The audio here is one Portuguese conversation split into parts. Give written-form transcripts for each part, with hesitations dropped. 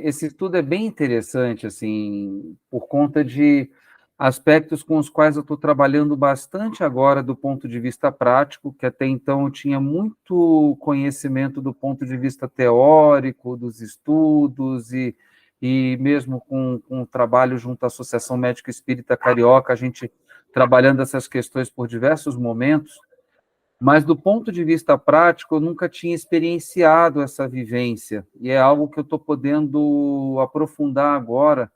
esse estudo é bem interessante, assim, por conta de aspectos com os quais eu estou trabalhando bastante agora do ponto de vista prático, que até então eu tinha muito conhecimento do ponto de vista teórico, dos estudos, e mesmo com o trabalho junto à Associação Médica Espírita Carioca, a gente trabalhando essas questões por diversos momentos, mas do ponto de vista prático, eu nunca tinha experienciado essa vivência, e é algo que eu estou podendo aprofundar agora,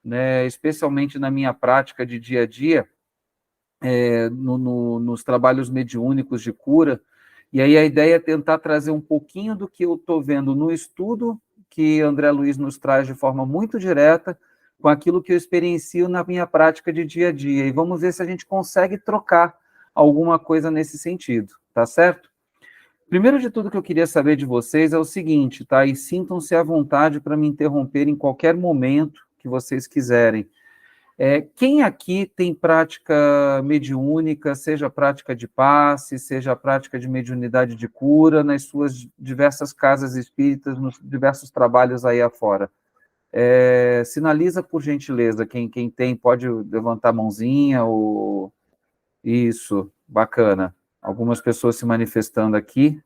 né, especialmente na minha prática de dia a dia, nos trabalhos mediúnicos de cura, e aí a ideia é tentar trazer um pouquinho do que eu estou vendo no estudo, que André Luiz nos traz de forma muito direta, com aquilo que eu experiencio na minha prática de dia a dia, e vamos ver se a gente consegue trocar alguma coisa nesse sentido, tá certo? Primeiro de tudo que eu queria saber de vocês é o seguinte, tá? E sintam-se à vontade para me interromper em qualquer momento que vocês quiserem. Quem aqui tem prática mediúnica, seja prática de passe, seja prática de mediunidade de cura, nas suas diversas casas espíritas, nos diversos trabalhos aí afora? Sinaliza, por gentileza, quem tem, pode levantar a mãozinha, ou... Isso, bacana. Algumas pessoas se manifestando aqui,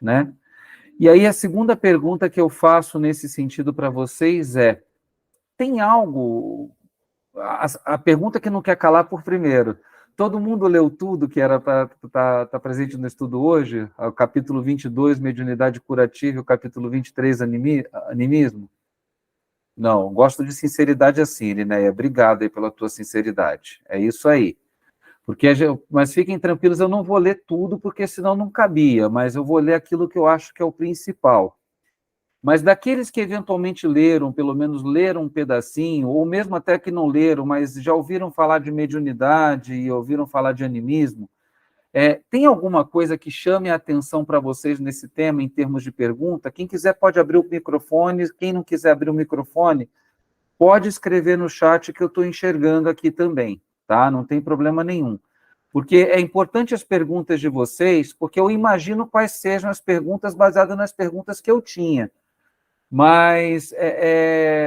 né? E aí a segunda pergunta que eu faço nesse sentido para vocês é, tem algo... A pergunta que não quer calar por primeiro. Todo mundo leu tudo que era para estar presente no estudo hoje? O capítulo 22, Mediunidade Curativa, e o capítulo 23, Animismo? Não, gosto de sinceridade assim, Irineia. Obrigado aí pela tua sinceridade. É isso aí. Mas fiquem tranquilos, eu não vou ler tudo, porque senão não cabia, mas eu vou ler aquilo que eu acho que é o principal. Mas daqueles que eventualmente leram, pelo menos leram um pedacinho, ou mesmo até que não leram, mas já ouviram falar de mediunidade e ouviram falar de animismo, tem alguma coisa que chame a atenção para vocês nesse tema, em termos de pergunta? Quem quiser pode abrir o microfone, quem não quiser abrir o microfone, pode escrever no chat que eu estou enxergando aqui também, tá? Não tem problema nenhum. Porque é importante as perguntas de vocês, porque eu imagino quais sejam as perguntas baseadas nas perguntas que eu tinha. Mas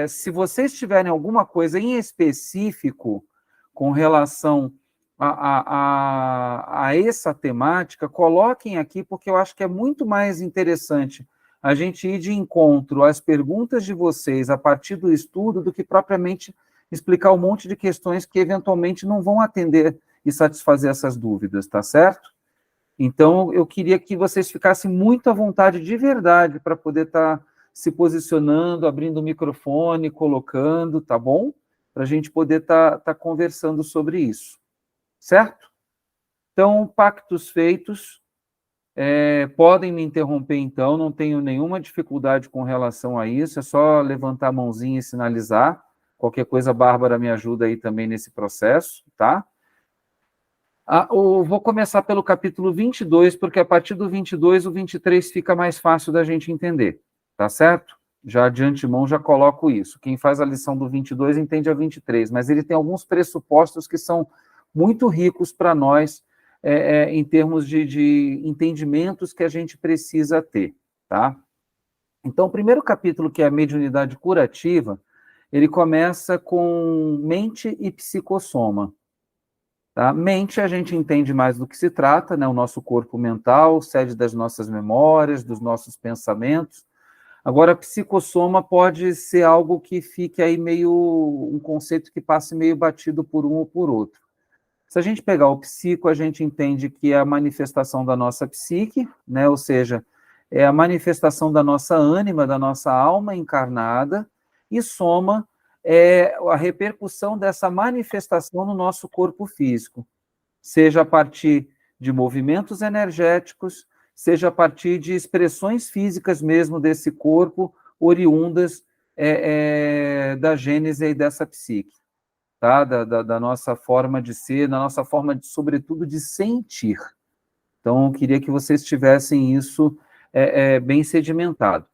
se vocês tiverem alguma coisa em específico com relação a essa temática, coloquem aqui, porque eu acho que é muito mais interessante a gente ir de encontro às perguntas de vocês a partir do estudo do que propriamente explicar um monte de questões que eventualmente não vão atender e satisfazer essas dúvidas, tá certo? Então, eu queria que vocês ficassem muito à vontade de verdade para poder estar se posicionando, abrindo o microfone, colocando, tá bom? Para a gente poder estar conversando sobre isso, certo? Então, pactos feitos, podem me interromper então, não tenho nenhuma dificuldade com relação a isso, é só levantar a mãozinha e sinalizar, qualquer coisa a Bárbara me ajuda aí também nesse processo, tá? Vou começar pelo capítulo 22, porque a partir do 22, o 23 fica mais fácil da gente entender, tá certo? Já de antemão já coloco isso. Quem faz a lição do 22 entende a 23, mas ele tem alguns pressupostos que são muito ricos para nós, em termos de entendimentos que a gente precisa ter, tá? Então, o primeiro capítulo, que é a mediunidade curativa, ele começa com mente e psicossoma. Tá? Mente, a gente entende mais do que se trata, né? O nosso corpo mental, sede das nossas memórias, dos nossos pensamentos. Agora, psicossoma pode ser algo que fique aí meio, um conceito que passe meio batido por um ou por outro. Se a gente pegar o psico, a gente entende que é a manifestação da nossa psique, né? Ou seja, é a manifestação da nossa ânima, da nossa alma encarnada, e soma é a repercussão dessa manifestação no nosso corpo físico, seja a partir de movimentos energéticos, seja a partir de expressões físicas mesmo desse corpo, oriundas da gênese e dessa psique, tá? Da nossa forma de ser, da nossa forma, sobretudo, de sentir. Então, eu queria que vocês tivessem isso bem sedimentado.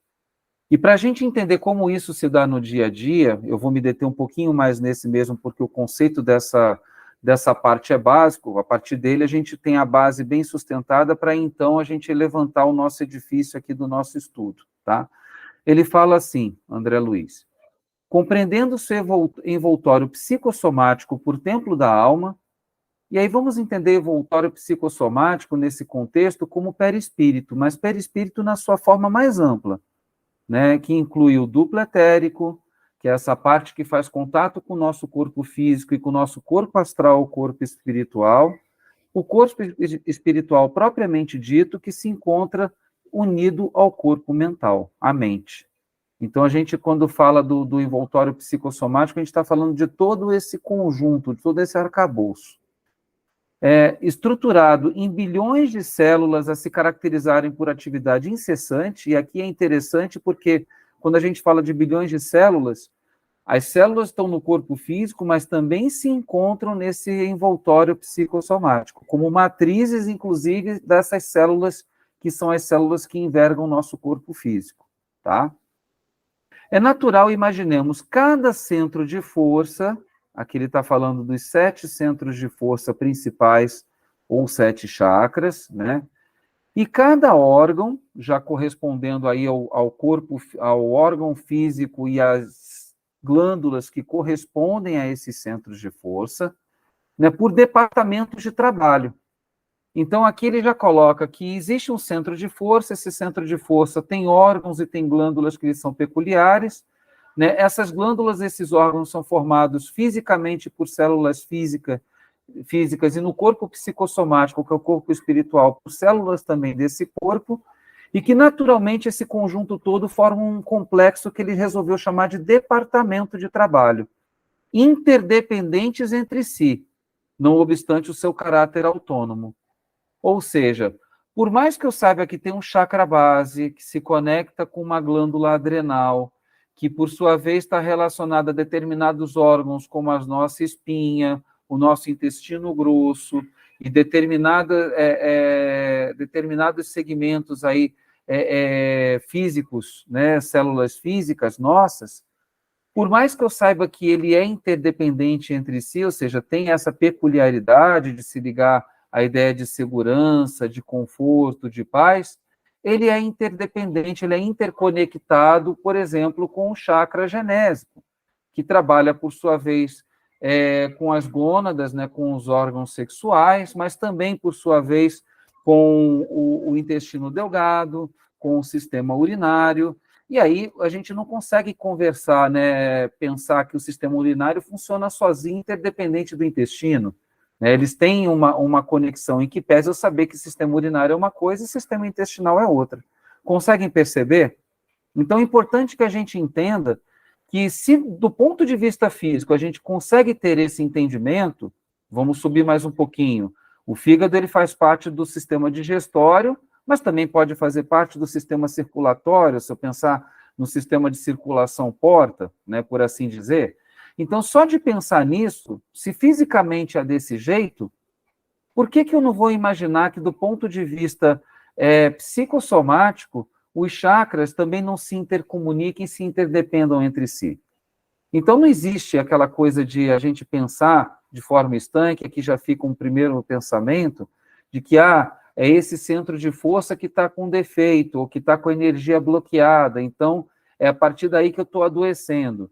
E para a gente entender como isso se dá no dia a dia, eu vou me deter um pouquinho mais nesse mesmo, porque o conceito dessa parte é básico, a partir dele a gente tem a base bem sustentada para então a gente levantar o nosso edifício aqui do nosso estudo, tá? Ele fala assim, André Luiz: compreendendo seu envoltório psicossomático por templo da alma, e aí vamos entender envoltório psicossomático nesse contexto como perispírito, mas perispírito na sua forma mais ampla, né, que inclui o duplo etérico, que é essa parte que faz contato com o nosso corpo físico e com o nosso corpo astral, o corpo espiritual, o corpo espiritual propriamente dito, que se encontra unido ao corpo mental, à mente. Então, a gente, quando fala do envoltório psicossomático, a gente está falando de todo esse conjunto, de todo esse arcabouço. Estruturado em bilhões de células a se caracterizarem por atividade incessante, e aqui é interessante porque, quando a gente fala de bilhões de células, as células estão no corpo físico, mas também se encontram nesse envoltório psicossomático, como matrizes, inclusive, dessas células que são as células que envergam o nosso corpo físico, tá? É natural, imaginemos, cada centro de força, aqui ele está falando dos 7 centros de força principais, ou 7 chakras, né? E cada órgão, já correspondendo aí ao corpo, ao órgão físico e às glândulas que correspondem a esses centros de força, né, por departamentos de trabalho. Então, aqui ele já coloca que existe um centro de força, esse centro de força tem órgãos e tem glândulas que são peculiares, né? Essas glândulas, esses órgãos são formados fisicamente por células físicas e no corpo psicossomático, que é o corpo espiritual, por células também desse corpo, e que naturalmente esse conjunto todo forma um complexo que ele resolveu chamar de departamento de trabalho, interdependentes entre si, não obstante o seu caráter autônomo. Ou seja, por mais que eu saiba que tem um chakra base, que se conecta com uma glândula adrenal, que por sua vez está relacionada a determinados órgãos, como a nossa espinha, o nosso intestino grosso, e determinados segmentos aí, físicos, né, células físicas nossas, por mais que eu saiba que ele é interdependente entre si, ou seja, tem essa peculiaridade de se ligar à ideia de segurança, de conforto, de paz, ele é interdependente, ele é interconectado, por exemplo, com o chakra genésico, que trabalha, por sua vez, com as gônadas, né, com os órgãos sexuais, mas também, por sua vez, com o intestino delgado, com o sistema urinário. E aí a gente não consegue conversar, né, pensar que o sistema urinário funciona sozinho, interdependente do intestino. Né? Eles têm uma conexão, em que pese eu saber que o sistema urinário é uma coisa e o sistema intestinal é outra. Conseguem perceber? Então é importante que a gente entenda que, se do ponto de vista físico a gente consegue ter esse entendimento, vamos subir mais um pouquinho. O fígado, ele faz parte do sistema digestório, mas também pode fazer parte do sistema circulatório, se eu pensar no sistema de circulação porta, né, por assim dizer. Então, só de pensar nisso, se fisicamente é desse jeito, por que eu não vou imaginar que, do ponto de vista psicossomático, os chakras também não se intercomuniquem, se interdependam entre si? Então, não existe aquela coisa de a gente pensar de forma estanque, aqui já fica um primeiro pensamento, de que é esse centro de força que está com defeito, ou que está com a energia bloqueada, então é a partir daí que eu estou adoecendo.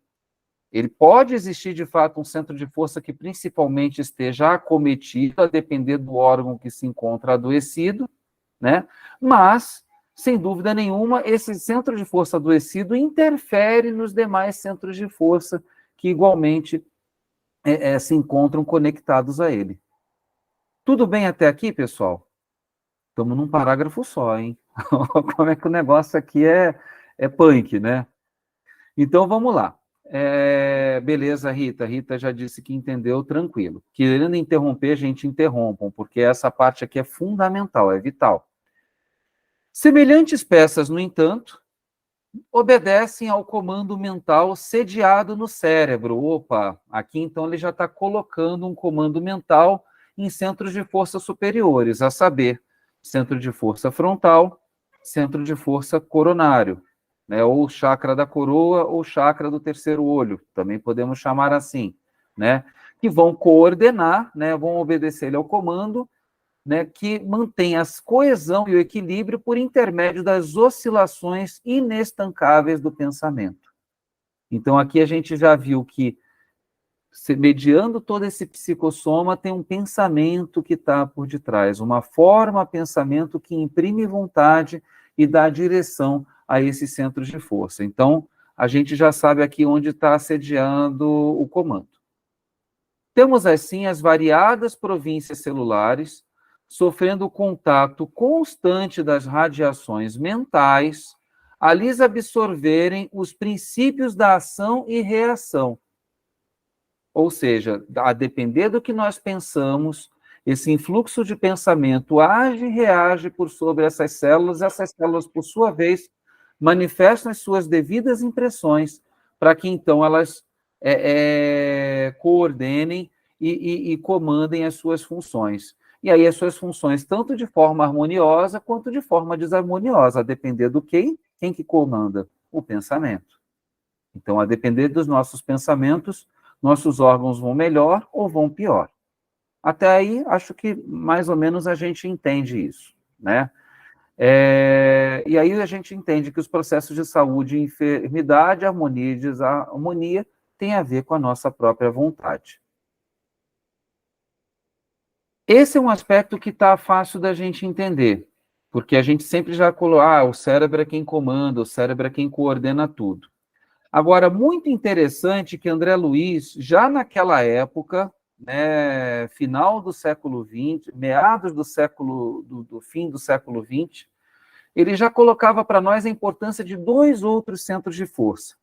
Ele pode existir, de fato, um centro de força que principalmente esteja acometido, a depender do órgão que se encontra adoecido, né? Mas, sem dúvida nenhuma, esse centro de força adoecido interfere nos demais centros de força que igualmente se encontram conectados a ele. Tudo bem até aqui, pessoal? Estamos num parágrafo só, hein? Como é que o negócio aqui é punk, né? Então, vamos lá. Beleza, Rita. Rita já disse que entendeu, tranquilo. Querendo interromper, a gente interrompam, porque essa parte aqui é fundamental, é vital. Semelhantes peças, no entanto, obedecem ao comando mental sediado no cérebro. Opa, aqui então ele já está colocando um comando mental em centros de força superiores, a saber, centro de força frontal, centro de força coronário, né, ou chakra da coroa ou chakra do terceiro olho, também podemos chamar assim, né, que vão coordenar, né, vão obedecer ao comando né, que mantém a coesão e o equilíbrio por intermédio das oscilações inestancáveis do pensamento. Então, aqui a gente já viu que, mediando todo esse psicossoma, tem um pensamento que está por detrás, uma forma, pensamento que imprime vontade e dá direção a esses centros de força. Então, a gente já sabe aqui onde está sediando o comando. Temos, assim, as variadas províncias celulares, sofrendo o contato constante das radiações mentais, a lhes absorverem os princípios da ação e reação. Ou seja, a depender do que nós pensamos, esse influxo de pensamento age e reage por sobre essas células, por sua vez, manifestam as suas devidas impressões, para que, então, elas coordenem e comandem as suas funções. E aí as suas funções, tanto de forma harmoniosa quanto de forma desarmoniosa, a depender do quem que comanda? O pensamento. Então, a depender dos nossos pensamentos, nossos órgãos vão melhor ou vão pior. Até aí, acho que mais ou menos a gente entende isso, né? E aí a gente entende que os processos de saúde, enfermidade, harmonia e desarmonia têm a ver com a nossa própria vontade. Esse é um aspecto que está fácil da gente entender, porque a gente sempre já colocou, o cérebro é quem comanda, o cérebro é quem coordena tudo. Agora, muito interessante que André Luiz, já naquela época, né, final do século XX, meados do fim do século XX, ele já colocava para nós a importância de dois outros centros de força.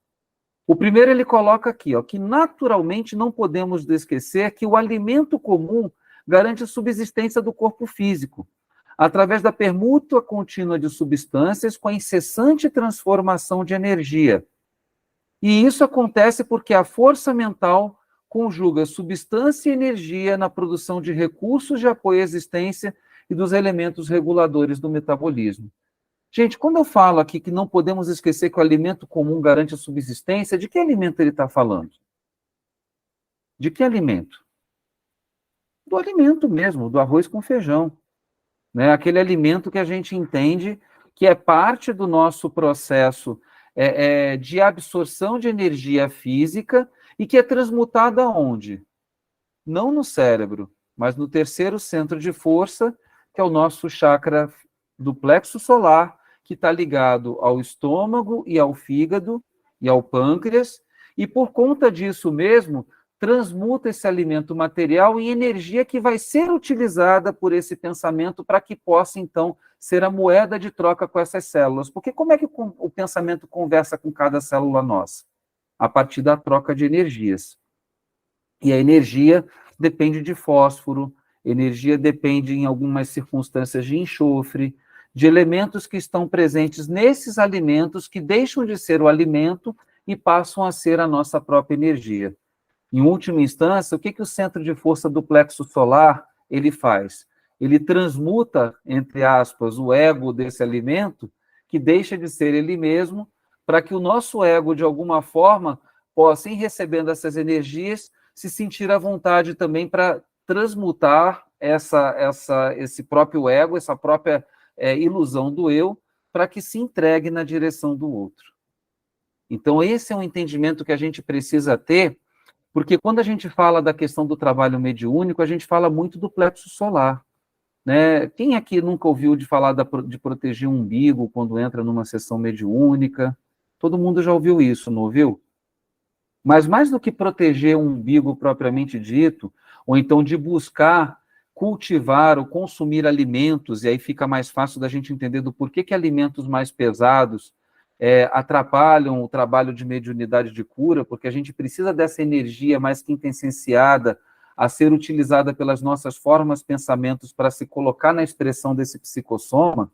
O primeiro ele coloca aqui, que naturalmente não podemos esquecer que o alimento comum garante a subsistência do corpo físico, através da permuta contínua de substâncias com a incessante transformação de energia. E isso acontece porque a força mental conjuga substância e energia na produção de recursos de apoio à existência e dos elementos reguladores do metabolismo. Gente, quando eu falo aqui que não podemos esquecer que o alimento comum garante a subsistência, de que alimento ele está falando? De que alimento? Do alimento mesmo, do arroz com feijão. Né? Aquele alimento que a gente entende que é parte do nosso processo de absorção de energia física e que é transmutada aonde? Não no cérebro, mas no terceiro centro de força, que é o nosso chakra do plexo solar, que está ligado ao estômago e ao fígado e ao pâncreas, e por conta disso mesmo, transmuta esse alimento material em energia que vai ser utilizada por esse pensamento para que possa, então, ser a moeda de troca com essas células. Porque como é que o pensamento conversa com cada célula nossa? A partir da troca de energias. E a energia depende de fósforo, energia depende, em algumas circunstâncias, de enxofre, de elementos que estão presentes nesses alimentos que deixam de ser o alimento e passam a ser a nossa própria energia. Em última instância, o que o centro de força do plexo solar ele faz? Ele transmuta, entre aspas, o ego desse alimento, que deixa de ser ele mesmo, para que o nosso ego, de alguma forma, possa, em recebendo essas energias, se sentir à vontade também para transmutar esse próprio ego, essa própria ilusão do eu, para que se entregue na direção do outro. Então, esse é um entendimento que a gente precisa ter, porque quando a gente fala da questão do trabalho mediúnico, a gente fala muito do plexo solar. Né? Quem aqui nunca ouviu de falar de proteger o umbigo quando entra numa sessão mediúnica? Todo mundo já ouviu isso, não ouviu? Mas mais do que proteger o umbigo propriamente dito, ou então de buscar cultivar ou consumir alimentos, e aí fica mais fácil da gente entender do porquê que alimentos mais pesados atrapalham o trabalho de mediunidade de cura, porque a gente precisa dessa energia mais quintessenciada a ser utilizada pelas nossas formas, pensamentos, para se colocar na expressão desse psicossoma,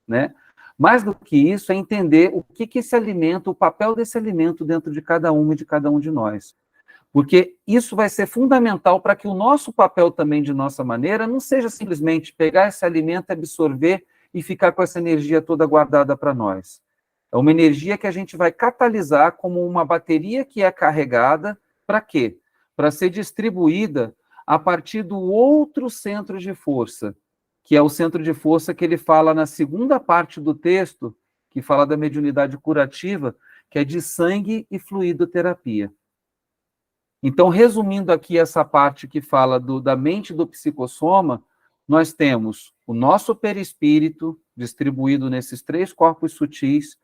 né? Mais do que isso, é entender o que esse alimento, o papel desse alimento dentro de cada uma e de cada um de nós. Porque isso vai ser fundamental para que o nosso papel também, de nossa maneira, não seja simplesmente pegar esse alimento, absorver e ficar com essa energia toda guardada para nós. É uma energia que a gente vai catalisar como uma bateria que é carregada, para quê? Para ser distribuída a partir do outro centro de força, que é o centro de força que ele fala na segunda parte do texto, que fala da mediunidade curativa, que é de sangue e fluidoterapia. Então, resumindo aqui essa parte que fala da mente do psicossoma, nós temos o nosso perispírito, distribuído nesses 3 corpos sutis,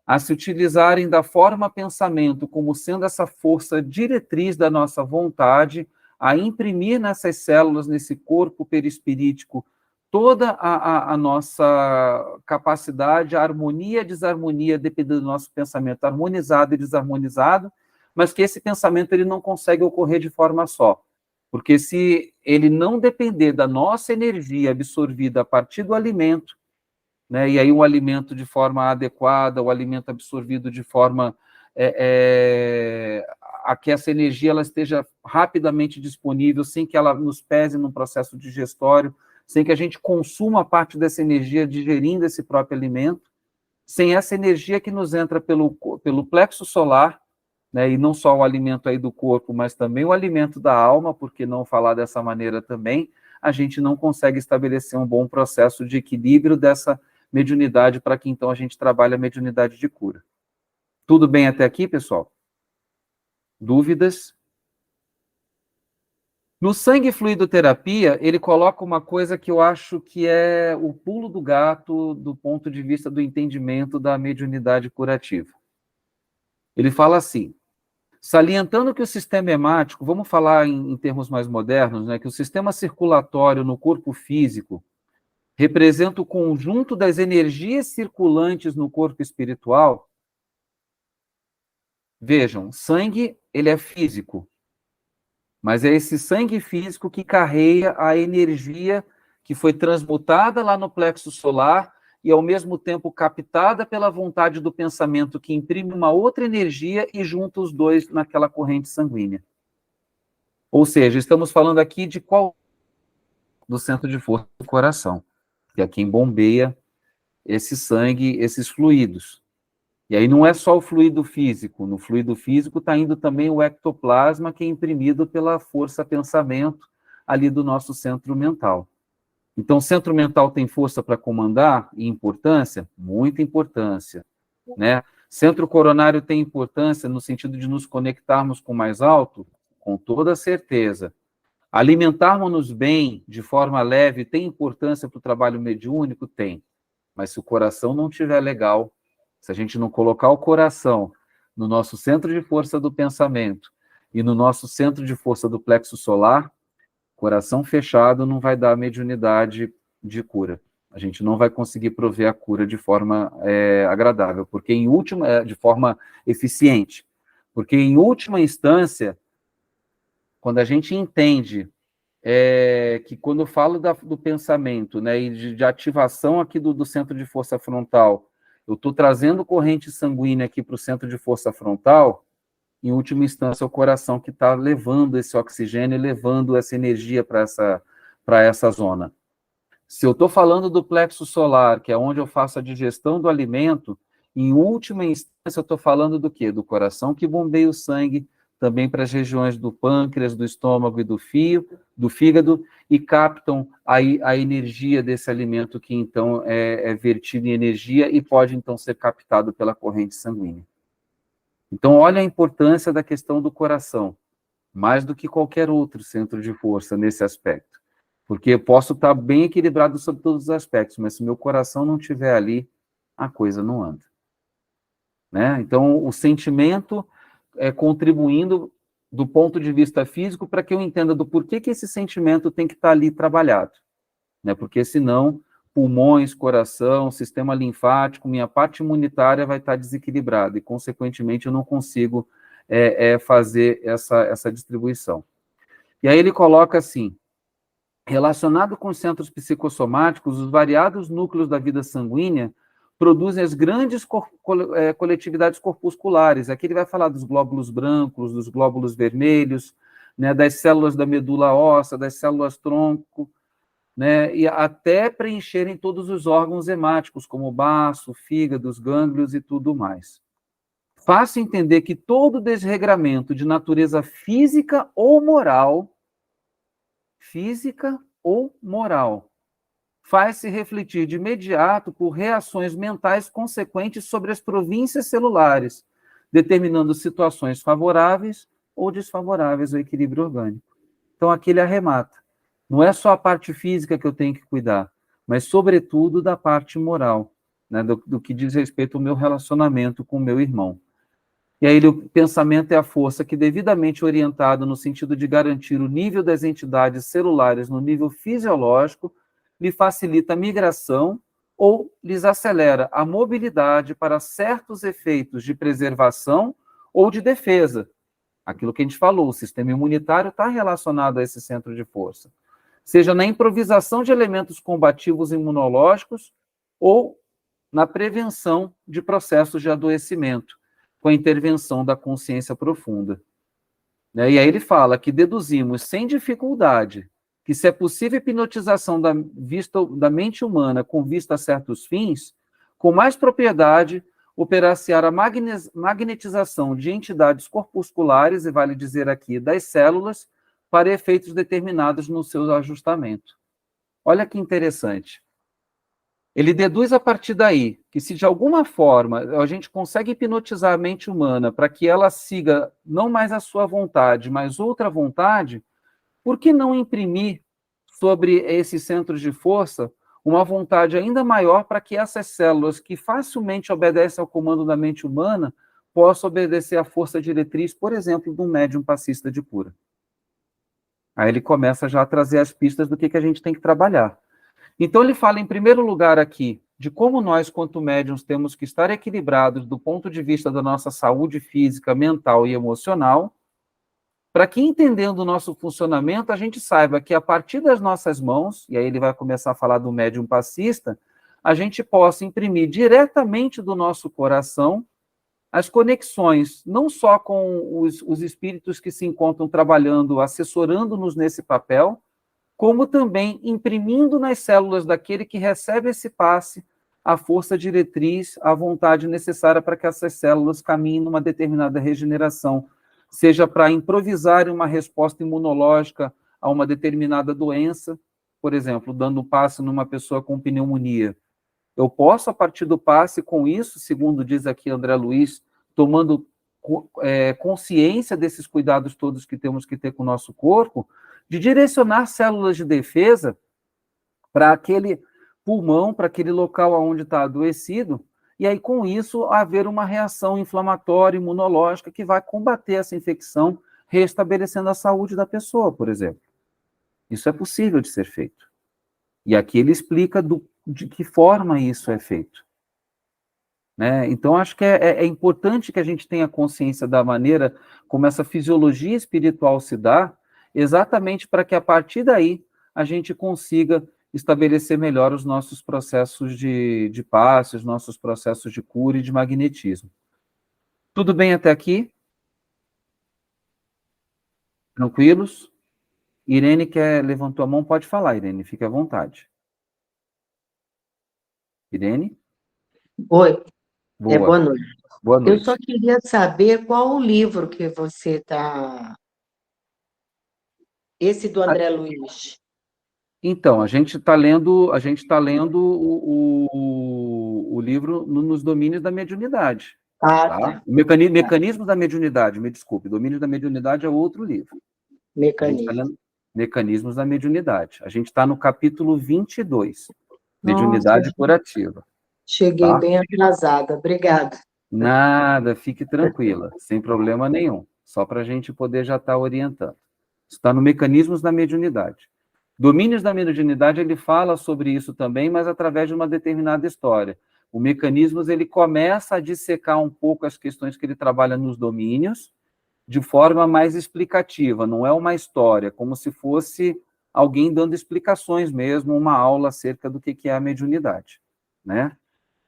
a se utilizarem da forma pensamento como sendo essa força diretriz da nossa vontade, a imprimir nessas células, nesse corpo perispirítico, toda a nossa capacidade, a harmonia e a desarmonia, dependendo do nosso pensamento harmonizado e desarmonizado, mas que esse pensamento ele não consegue ocorrer de forma só. Porque se ele não depender da nossa energia absorvida a partir do alimento, né, e aí o alimento de forma adequada, o alimento absorvido de forma a que essa energia ela esteja rapidamente disponível, sem que ela nos pese num processo digestório, sem que a gente consuma parte dessa energia digerindo esse próprio alimento, sem essa energia que nos entra pelo plexo solar, né, e não só o alimento aí do corpo, mas também o alimento da alma, porque não falar dessa maneira também, a gente não consegue estabelecer um bom processo de equilíbrio dessa mediunidade para que então a gente trabalhe a mediunidade de cura. Tudo bem até aqui, pessoal? Dúvidas? No sangue fluidoterapia, ele coloca uma coisa que eu acho que é o pulo do gato do ponto de vista do entendimento da mediunidade curativa. Ele fala assim: salientando que o sistema hemático, vamos falar em termos mais modernos, né, que o sistema circulatório no corpo físico representa o conjunto das energias circulantes no corpo espiritual. Vejam, sangue, ele é físico, mas é esse sangue físico que carrega a energia que foi transmutada lá no plexo solar e, ao mesmo tempo, captada pela vontade do pensamento, que imprime uma outra energia e junta os dois naquela corrente sanguínea. Ou seja, estamos falando aqui de qual? Do centro de força do coração, que é quem bombeia esse sangue, esses fluidos. E aí não é só o fluido físico, no fluido físico está indo também o ectoplasma, que é imprimido pela força pensamento ali do nosso centro mental. Então, o centro mental tem força para comandar e importância? Muita importância, né? Centro coronário tem importância no sentido de nos conectarmos com o mais alto? Com toda certeza. Alimentarmos-nos bem, de forma leve, tem importância para o trabalho mediúnico? Tem. Mas se o coração não estiver legal, se a gente não colocar o coração no nosso centro de força do pensamento e no nosso centro de força do plexo solar, coração fechado não vai dar mediunidade de cura. A gente não vai conseguir prover a cura de forma agradável, porque em última, de forma eficiente. Porque em última instância, quando a gente entende que quando eu falo do pensamento, né, e de ativação aqui do centro de força frontal, eu estou trazendo corrente sanguínea aqui para o centro de força frontal, em última instância, é o coração que está levando esse oxigênio, levando essa energia para essa zona. Se eu estou falando do plexo solar, que é onde eu faço a digestão do alimento, em última instância, eu estou falando do quê? Do coração que bombeia o sangue também para as regiões do pâncreas, do estômago e do fígado, e captam a energia desse alimento que, então, é vertido em energia e pode, então, ser captado pela corrente sanguínea. Então, olha a importância da questão do coração, mais do que qualquer outro centro de força nesse aspecto. Porque eu posso estar bem equilibrado sobre todos os aspectos, mas se meu coração não estiver ali, a coisa não anda. Né? Então, o sentimento contribuindo do ponto de vista físico para que eu entenda do porquê que esse sentimento tem que estar ali trabalhado. Né? Porque senão, pulmões, coração, sistema linfático, minha parte imunitária vai estar desequilibrada e, consequentemente, eu não consigo fazer essa distribuição. E aí ele coloca assim: relacionado com os centros psicossomáticos, os variados núcleos da vida sanguínea produzem as grandes coletividades corpusculares. Aqui ele vai falar dos glóbulos brancos, dos glóbulos vermelhos, né, das células da medula óssea, das células tronco, né, e até preencherem todos os órgãos hemáticos, como o baço, o fígado, os gânglios e tudo mais. Fácil entender que todo desregramento de natureza física ou moral faz-se refletir de imediato por reações mentais consequentes sobre as províncias celulares, determinando situações favoráveis ou desfavoráveis ao equilíbrio orgânico. Então, aqui ele arremata. Não é só a parte física que eu tenho que cuidar, mas, sobretudo, da parte moral, né, do que diz respeito ao meu relacionamento com o meu irmão. E aí o pensamento é a força que, devidamente orientada no sentido de garantir o nível das entidades celulares no nível fisiológico, lhe facilita a migração ou lhes acelera a mobilidade para certos efeitos de preservação ou de defesa. Aquilo que a gente falou, o sistema imunitário está relacionado a esse centro de força. Seja na improvisação de elementos combativos imunológicos ou na prevenção de processos de adoecimento, com a intervenção da consciência profunda. E aí ele fala que deduzimos sem dificuldade que, se é possível hipnotização da mente humana com vista a certos fins, com mais propriedade operar-se-á a magnetização de entidades corpusculares, e vale dizer aqui das células, para efeitos determinados no seu ajustamento. Olha que interessante. Ele deduz a partir daí que, se de alguma forma a gente consegue hipnotizar a mente humana para que ela siga não mais a sua vontade, mas outra vontade, por que não imprimir sobre esse centro de força uma vontade ainda maior para que essas células que facilmente obedecem ao comando da mente humana possam obedecer à força diretriz, por exemplo, de um médium passista de cura? Aí ele começa já a trazer as pistas do que a gente tem que trabalhar. Então, ele fala, em primeiro lugar, aqui, de como nós, quanto médiuns, temos que estar equilibrados do ponto de vista da nossa saúde física, mental e emocional, para que, entendendo o nosso funcionamento, a gente saiba que, a partir das nossas mãos, e aí ele vai começar a falar do médium passista, a gente possa imprimir diretamente do nosso coração as conexões, não só com os espíritos que se encontram trabalhando, assessorando-nos nesse papel, como também imprimindo nas células daquele que recebe esse passe a força diretriz, a vontade necessária para que essas células caminhem numa determinada regeneração, seja para improvisar uma resposta imunológica a uma determinada doença, por exemplo, dando um passe numa pessoa com pneumonia. Eu posso, a partir do passe, com isso, segundo diz aqui André Luiz, tomando consciência desses cuidados todos que temos que ter com o nosso corpo, de direcionar células de defesa para aquele pulmão, para aquele local onde está adoecido, e aí, com isso, haver uma reação inflamatória, imunológica, que vai combater essa infecção, restabelecendo a saúde da pessoa, por exemplo. Isso é possível de ser feito. E aqui ele explica de que forma isso é feito. Né? Então, acho que é importante que a gente tenha consciência da maneira como essa fisiologia espiritual se dá, exatamente para que, a partir daí, a gente consiga estabelecer melhor os nossos processos de passe, os nossos processos de cura e de magnetismo. Tudo bem até aqui? Tranquilos? Irene levantou a mão, pode falar, Irene, fique à vontade. Irene? Oi, Boa. boa noite. Boa noite. Eu só queria saber qual o livro que você está... Esse do André Luiz. Então, a gente está lendo o livro Nos Domínios da Mediunidade. Tá? Mecanismos da Mediunidade, me desculpe. Domínios da Mediunidade é outro livro. Mecanismos da Mediunidade. A gente está no capítulo 22. Mediunidade curativa. Cheguei bem atrasada. Obrigada. Nada, fique tranquila, sem problema nenhum. Só para a gente poder já estar orientando. Está no Mecanismos da Mediunidade. Domínios da Mediunidade, ele fala sobre isso também, mas através de uma determinada história. O Mecanismos, ele começa a dissecar um pouco as questões que ele trabalha nos domínios, de forma mais explicativa, não é uma história, como se fosse alguém dando explicações mesmo, uma aula acerca do que é a mediunidade, né?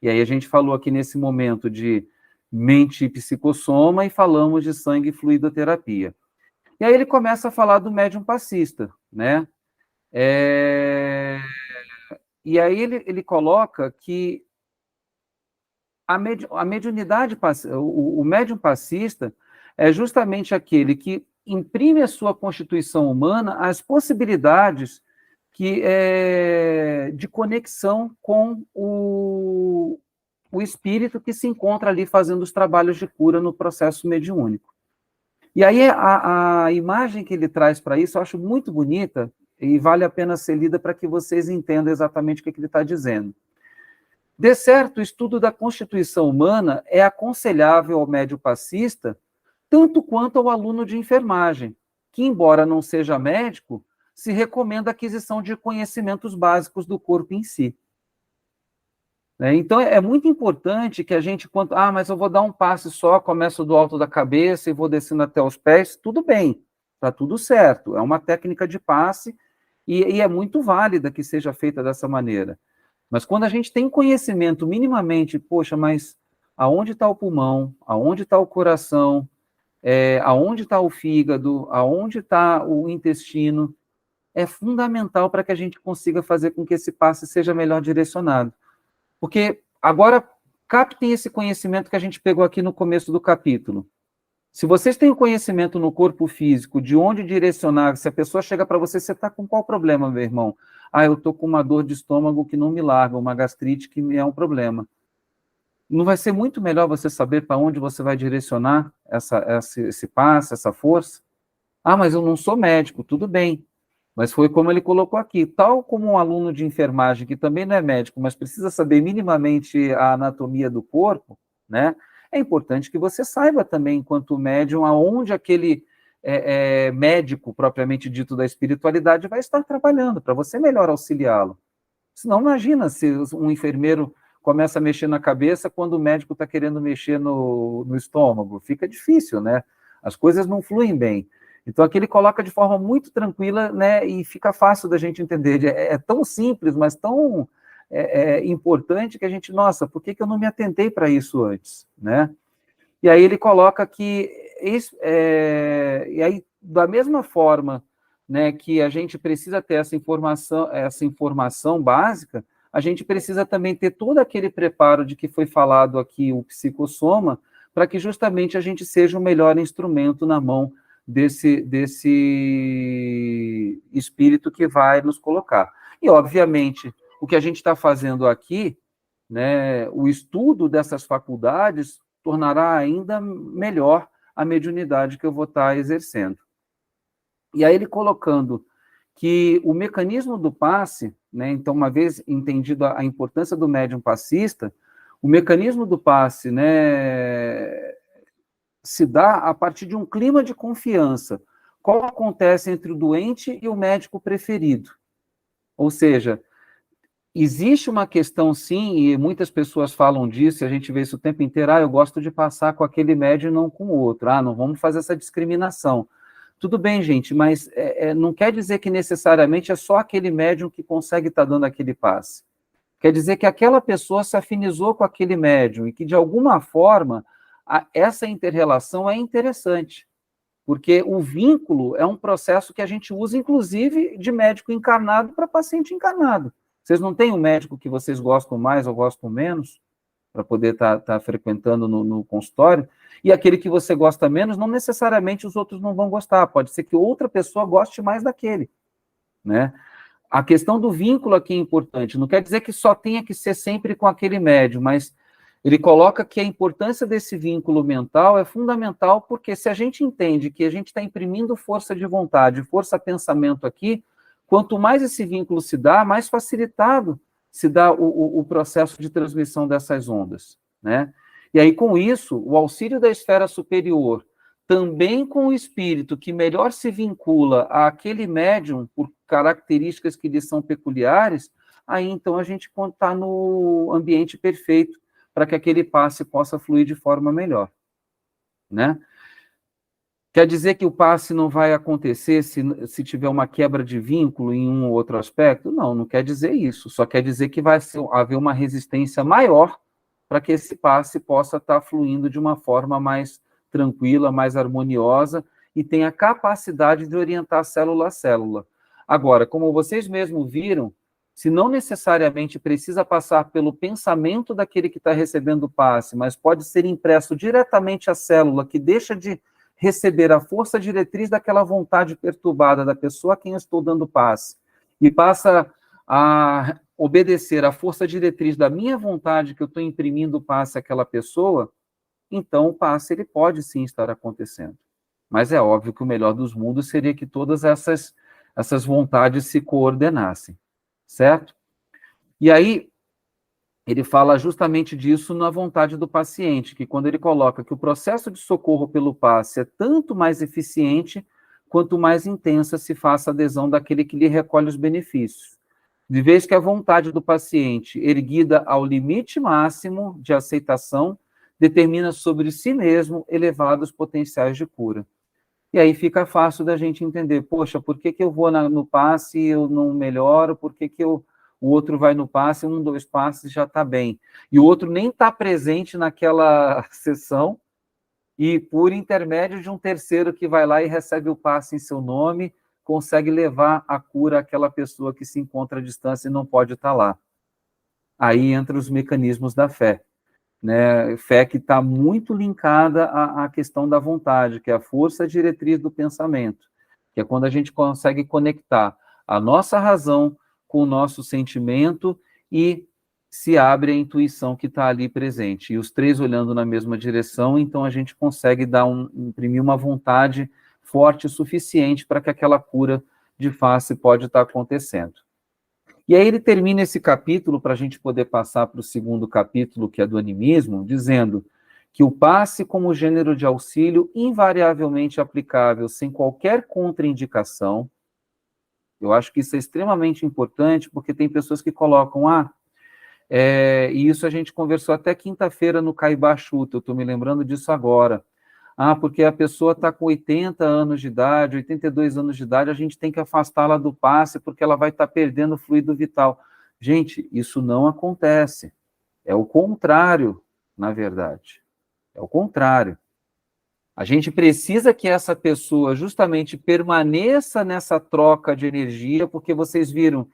E aí a gente falou aqui nesse momento de mente e psicossoma e falamos de sangue e fluidoterapia. E aí ele começa a falar do médium passista, né? E aí ele coloca que a mediunidade, o médium passista é justamente aquele que imprime a sua constituição humana as possibilidades que é de conexão com o espírito que se encontra ali fazendo os trabalhos de cura no processo mediúnico. E aí a imagem que ele traz para isso eu acho muito bonita e vale a pena ser lida para que vocês entendam exatamente o que ele está dizendo. De certo, o estudo da constituição humana é aconselhável ao médium passista, tanto quanto ao aluno de enfermagem, que, embora não seja médico, se recomenda a aquisição de conhecimentos básicos do corpo em si. Então, é muito importante que a gente, mas eu vou dar um passe só, começo do alto da cabeça e vou descendo até os pés, tudo bem, está tudo certo, é uma técnica de passe e é muito válida que seja feita dessa maneira. Mas quando a gente tem conhecimento minimamente, poxa, mas aonde está o pulmão, aonde está o coração, aonde está o fígado, aonde está o intestino, é fundamental para que a gente consiga fazer com que esse passe seja melhor direcionado. Porque agora, captem esse conhecimento que a gente pegou aqui no começo do capítulo. Se vocês têm o conhecimento no corpo físico, de onde direcionar, se a pessoa chega para você, você está com qual problema, meu irmão? Eu estou com uma dor de estômago que não me larga, uma gastrite que é um problema. Não vai ser muito melhor você saber para onde você vai direcionar esse passe, essa força? Mas eu não sou médico, tudo bem. Mas foi como ele colocou aqui, tal como um aluno de enfermagem, que também não é médico, mas precisa saber minimamente a anatomia do corpo, né? É importante que você saiba também, enquanto médium, aonde aquele médico, propriamente dito, da espiritualidade, vai estar trabalhando, para você melhor auxiliá-lo. Senão, imagina se um enfermeiro começa a mexer na cabeça quando o médico está querendo mexer no estômago. Fica difícil, né? As coisas não fluem bem. Então, aqui ele coloca de forma muito tranquila, né, e fica fácil da gente entender. É tão simples, mas tão importante que a gente, nossa, por que eu não me atentei para isso antes, né? E aí ele coloca que, e aí, da mesma forma, né, que a gente precisa ter essa informação básica, a gente precisa também ter todo aquele preparo de que foi falado aqui, o psicossoma, para que justamente a gente seja o melhor instrumento na mão desse espírito que vai nos colocar. E, obviamente, o que a gente está fazendo aqui, né, o estudo dessas faculdades tornará ainda melhor a mediunidade que eu vou estar exercendo. E aí ele colocando que o mecanismo do passe, né, então, uma vez entendido a importância do médium passista, o mecanismo do passe, né, se dá a partir de um clima de confiança. Qual acontece entre o doente e o médico preferido? Ou seja, existe uma questão, sim, e muitas pessoas falam disso, e a gente vê isso o tempo inteiro, eu gosto de passar com aquele médium e não com o outro, não vamos fazer essa discriminação. Tudo bem, gente, mas não quer dizer que necessariamente é só aquele médium que consegue estar dando aquele passe. Quer dizer que aquela pessoa se afinizou com aquele médium e que, de alguma forma, essa inter-relação é interessante, porque o vínculo é um processo que a gente usa, inclusive, de médico encarnado para paciente encarnado. Vocês não têm um médico que vocês gostam mais ou gostam menos, para poder estar frequentando no consultório, e aquele que você gosta menos, não necessariamente os outros não vão gostar, pode ser que outra pessoa goste mais daquele, né? A questão do vínculo aqui é importante, não quer dizer que só tenha que ser sempre com aquele médium, mas ele coloca que a importância desse vínculo mental é fundamental, porque se a gente entende que a gente está imprimindo força de vontade, força-pensamento aqui, quanto mais esse vínculo se dá, mais facilitado se dá o processo de transmissão dessas ondas, né? E aí, com isso, o auxílio da esfera superior, também com o espírito que melhor se vincula àquele médium, por características que lhe são peculiares, aí, então, a gente está no ambiente perfeito para que aquele passe possa fluir de forma melhor, né? Quer dizer que o passe não vai acontecer se tiver uma quebra de vínculo em um ou outro aspecto? Não, não quer dizer isso. Só quer dizer que vai haver uma resistência maior para que esse passe possa estar fluindo de uma forma mais tranquila, mais harmoniosa e tenha capacidade de orientar célula a célula. Agora, como vocês mesmos viram, se não necessariamente precisa passar pelo pensamento daquele que está recebendo o passe, mas pode ser impresso diretamente à célula, que deixa de receber a força diretriz daquela vontade perturbada da pessoa a quem eu estou dando passe, e passa a obedecer à força diretriz da minha vontade, que eu estou imprimindo o passe àquela pessoa, então o passe ele pode sim estar acontecendo. Mas é óbvio que o melhor dos mundos seria que todas essas vontades se coordenassem, certo? E aí, ele fala justamente disso na vontade do paciente, que quando ele coloca que o processo de socorro pelo passe é tanto mais eficiente quanto mais intensa se faça a adesão daquele que lhe recolhe os benefícios. De vez que a vontade do paciente, erguida ao limite máximo de aceitação, determina sobre si mesmo elevados potenciais de cura. E aí fica fácil da gente entender, poxa, por que eu vou no passe e eu não melhoro, por que o outro vai no passe, 1, 2 passes já está bem. E o outro nem está presente naquela sessão, e por intermédio de um terceiro que vai lá e recebe o passe em seu nome, consegue levar a cura àquela pessoa que se encontra à distância e não pode estar lá. Aí entra os mecanismos da fé, né? Fé que está muito linkada à questão da vontade, que é a força diretriz do pensamento, que é quando a gente consegue conectar a nossa razão com o nosso sentimento e se abre a intuição que está ali presente. E os três olhando na mesma direção, então a gente consegue imprimir uma vontade forte o suficiente para que aquela cura de face pode estar acontecendo. E aí ele termina esse capítulo, para a gente poder passar para o segundo capítulo, que é do animismo, dizendo que o passe como gênero de auxílio invariavelmente aplicável sem qualquer contraindicação. Eu acho que isso é extremamente importante, porque tem pessoas que colocam, e isso a gente conversou até quinta-feira no Caibá Chuta, eu estou me lembrando disso agora. Porque a pessoa está com 80 anos de idade, 82 anos de idade, a gente tem que afastá-la do passe porque ela vai estar perdendo fluido vital. Gente, isso não acontece. É o contrário, na verdade. É o contrário. A gente precisa que essa pessoa justamente permaneça nessa troca de energia, porque vocês viram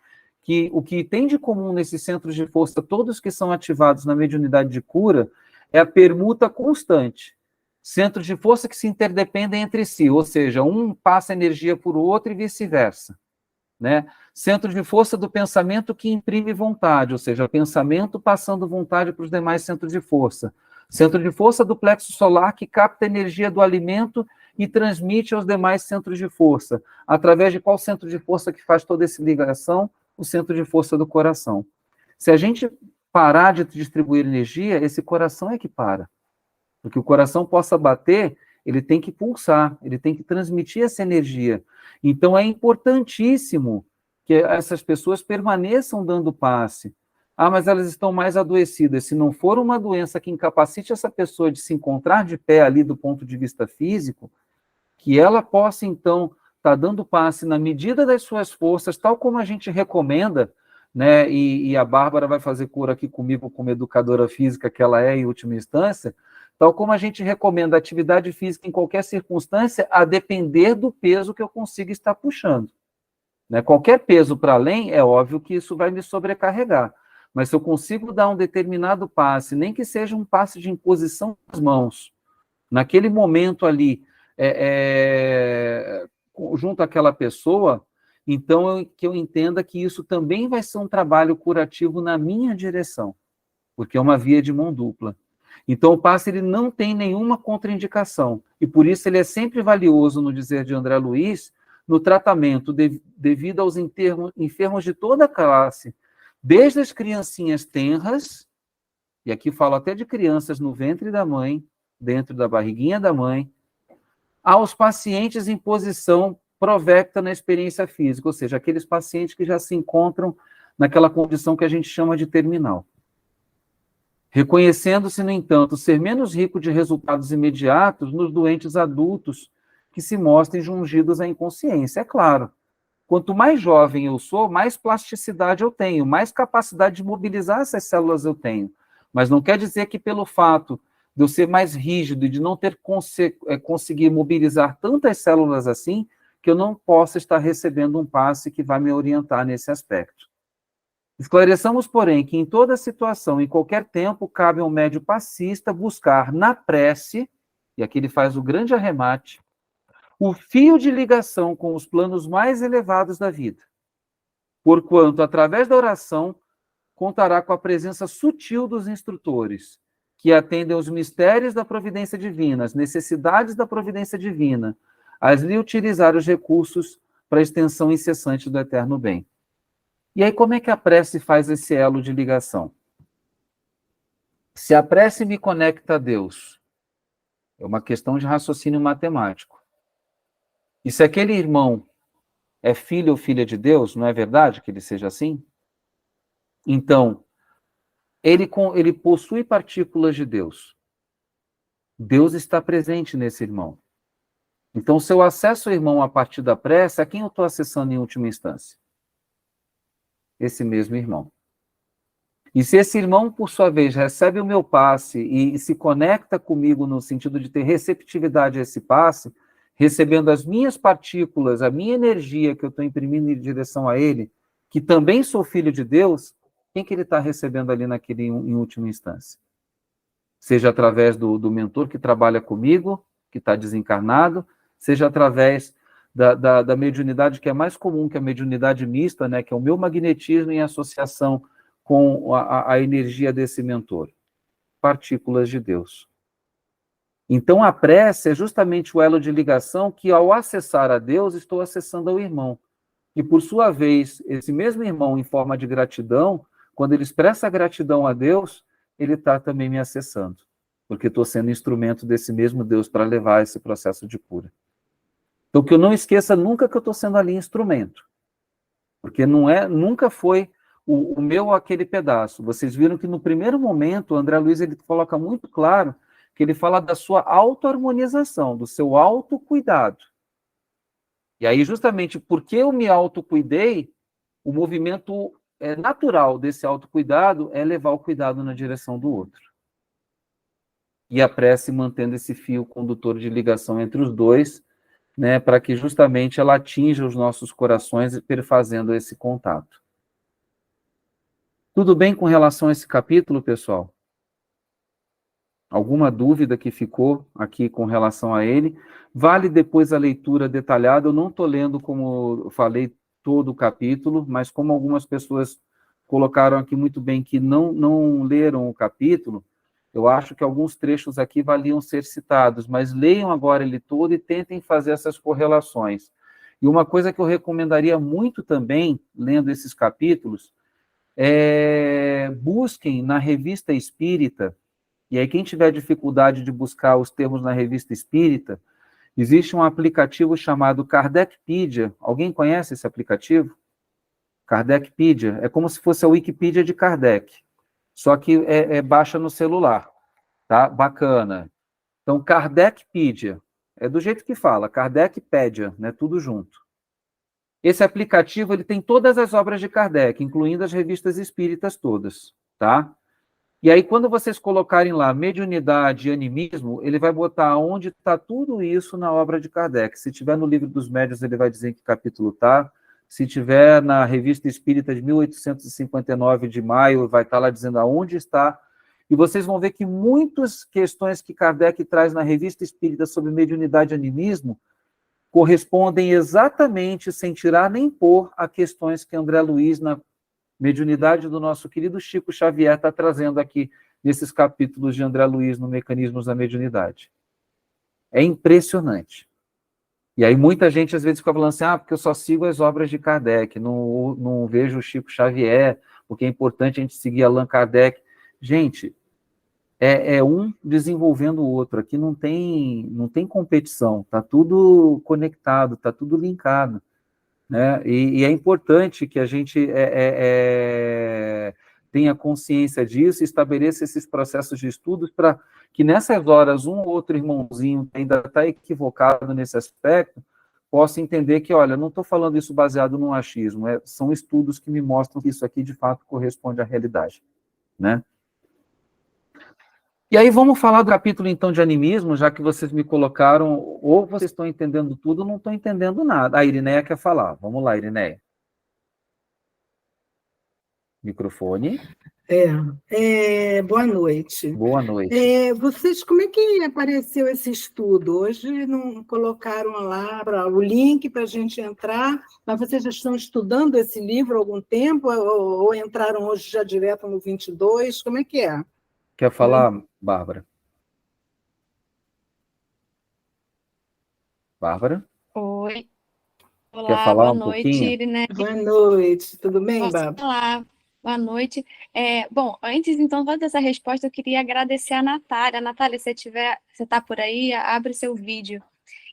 que o que tem de comum nesses centros de força, todos que são ativados na mediunidade de cura, é a permuta constante. Centros de força que se interdependem entre si, ou seja, um passa energia por outro e vice-versa, né? Centro de força do pensamento que imprime vontade, ou seja, pensamento passando vontade para os demais centros de força. Centro de força do plexo solar que capta energia do alimento e transmite aos demais centros de força. Através de qual centro de força que faz toda essa ligação? O centro de força do coração. Se a gente parar de distribuir energia, esse coração é que para. Para que o coração possa bater, ele tem que pulsar, ele tem que transmitir essa energia. Então, é importantíssimo que essas pessoas permaneçam dando passe. Mas elas estão mais adoecidas. Se não for uma doença que incapacite essa pessoa de se encontrar de pé ali do ponto de vista físico, que ela possa, então, estar dando passe na medida das suas forças, tal como a gente recomenda, né? E a Bárbara vai fazer cura aqui comigo como educadora física que ela é em última instância, tal como a gente recomenda atividade física em qualquer circunstância, a depender do peso que eu consiga estar puxando. Né? Qualquer peso para além, é óbvio que isso vai me sobrecarregar. Mas se eu consigo dar um determinado passe, nem que seja um passe de imposição das mãos, naquele momento ali, junto àquela pessoa, então que eu entenda que isso também vai ser um trabalho curativo na minha direção, porque é uma via de mão dupla. Então, o passe ele não tem nenhuma contraindicação, e por isso ele é sempre valioso, no dizer de André Luiz, no tratamento devido aos enfermos de toda a classe, desde as criancinhas tenras, e aqui falo até de crianças no ventre da mãe, dentro da barriguinha da mãe, aos pacientes em posição provecta na experiência física, ou seja, aqueles pacientes que já se encontram naquela condição que a gente chama de terminal. Reconhecendo-se, no entanto, ser menos rico de resultados imediatos nos doentes adultos que se mostrem jungidos à inconsciência. É claro, quanto mais jovem eu sou, mais plasticidade eu tenho, mais capacidade de mobilizar essas células eu tenho. Mas não quer dizer que pelo fato de eu ser mais rígido e de não ter conseguir mobilizar tantas células assim, que eu não possa estar recebendo um passe que vai me orientar nesse aspecto. Esclareçamos, porém, que em toda situação, em qualquer tempo, cabe ao médium passista buscar na prece, e aqui ele faz o grande arremate, o fio de ligação com os planos mais elevados da vida. porquanto, através da oração, contará com a presença sutil dos instrutores, que atendem aos mistérios da providência divina, as necessidades da providência divina, a lhe utilizar os recursos para a extensão incessante do eterno bem. E aí, como é que a prece faz esse elo de ligação? Se a prece me conecta a Deus, é uma questão de raciocínio matemático. E se aquele irmão é filho ou filha de Deus, não é verdade que ele seja assim? Então, ele possui partículas de Deus. Deus está presente nesse irmão. Então, se eu acesso o irmão a partir da prece, a quem eu estou acessando em última instância? Esse mesmo irmão. E se esse irmão, por sua vez, recebe o meu passe e se conecta comigo no sentido de ter receptividade a esse passe, recebendo as minhas partículas, a minha energia que eu estou imprimindo em direção a ele, que também sou filho de Deus, quem que ele está recebendo ali em última instância? Seja através do mentor que trabalha comigo, que está desencarnado, seja através da mediunidade que é mais comum, que é a mediunidade mista, né, que é o meu magnetismo em associação com a energia desse mentor. Partículas de Deus. Então, a prece é justamente o elo de ligação que, ao acessar a Deus, estou acessando ao irmão. E, por sua vez, esse mesmo irmão, em forma de gratidão, quando ele expressa gratidão a Deus, ele está também me acessando, porque estou sendo instrumento desse mesmo Deus para levar esse processo de cura. Então, que eu não esqueça nunca que eu estou sendo ali instrumento, porque nunca foi o meu aquele pedaço. Vocês viram que no primeiro momento, o André Luiz ele coloca muito claro que ele fala da sua auto-harmonização, do seu autocuidado. E aí, justamente porque eu me autocuidei, o movimento natural desse autocuidado é levar o cuidado na direção do outro. E a prece mantendo esse fio condutor de ligação entre os dois, né, para que justamente ela atinja os nossos corações perfazendo esse contato. Tudo bem com relação a esse capítulo, pessoal? Alguma dúvida que ficou aqui com relação a ele? Vale depois a leitura detalhada. Eu não estou lendo, como eu falei, todo o capítulo, mas como algumas pessoas colocaram aqui muito bem que não leram o capítulo, eu acho que alguns trechos aqui valiam ser citados, mas leiam agora ele todo e tentem fazer essas correlações. E uma coisa que eu recomendaria muito também, lendo esses capítulos, busquem na Revista Espírita. E aí, quem tiver dificuldade de buscar os termos na Revista Espírita, existe um aplicativo chamado Kardecpedia. Alguém conhece esse aplicativo? Kardecpedia. É como se fosse a Wikipedia de Kardec, só que baixa no celular, tá? Bacana. Então, Kardecpedia. É do jeito que fala, Kardecpedia, né? Tudo junto. Esse aplicativo, ele tem todas as obras de Kardec, incluindo as revistas espíritas todas, tá? E aí, quando vocês colocarem lá mediunidade e animismo, ele vai botar onde está tudo isso na obra de Kardec. Se tiver no Livro dos Médiuns, ele vai dizer em que capítulo está. Se tiver na Revista Espírita de 1859, de maio, vai estar lá dizendo aonde está. E vocês vão ver que muitas questões que Kardec traz na Revista Espírita sobre mediunidade e animismo correspondem exatamente, sem tirar nem pôr, a questões que André Luiz, na mediunidade do nosso querido Chico Xavier, está trazendo aqui nesses capítulos de André Luiz no Mecanismos da Mediunidade. É impressionante. E aí muita gente às vezes fica falando assim, porque eu só sigo as obras de Kardec, não vejo o Chico Xavier, porque é importante a gente seguir Allan Kardec. Gente, é um desenvolvendo o outro. Aqui não tem competição, está tudo conectado, está tudo linkado. Né? E é importante que a gente tenha consciência disso e estabeleça esses processos de estudos para que nessas horas um ou outro irmãozinho que ainda está equivocado nesse aspecto possa entender que, olha, não estou falando isso baseado num achismo, são estudos que me mostram que isso aqui de fato corresponde à realidade. Né? E aí vamos falar do capítulo, então, de animismo, já que vocês me colocaram, ou vocês estão entendendo tudo, ou não estão entendendo nada. A Irineia quer falar. Vamos lá, Irineia. Microfone. Boa noite. Boa noite. Vocês, como é que apareceu esse estudo? Hoje não colocaram lá o link para a gente entrar, mas vocês já estão estudando esse livro há algum tempo ou entraram hoje já direto no 22? Como é que é? Quer falar, Bárbara? Bárbara? Oi, Quer olá, falar boa um noite, pouquinho? Irina. Boa noite, tudo bem, Posso Bárbara? falar? Boa noite. Bom, antes então dessa resposta, eu queria agradecer a Natália. Natália, se você está por aí, abre seu vídeo.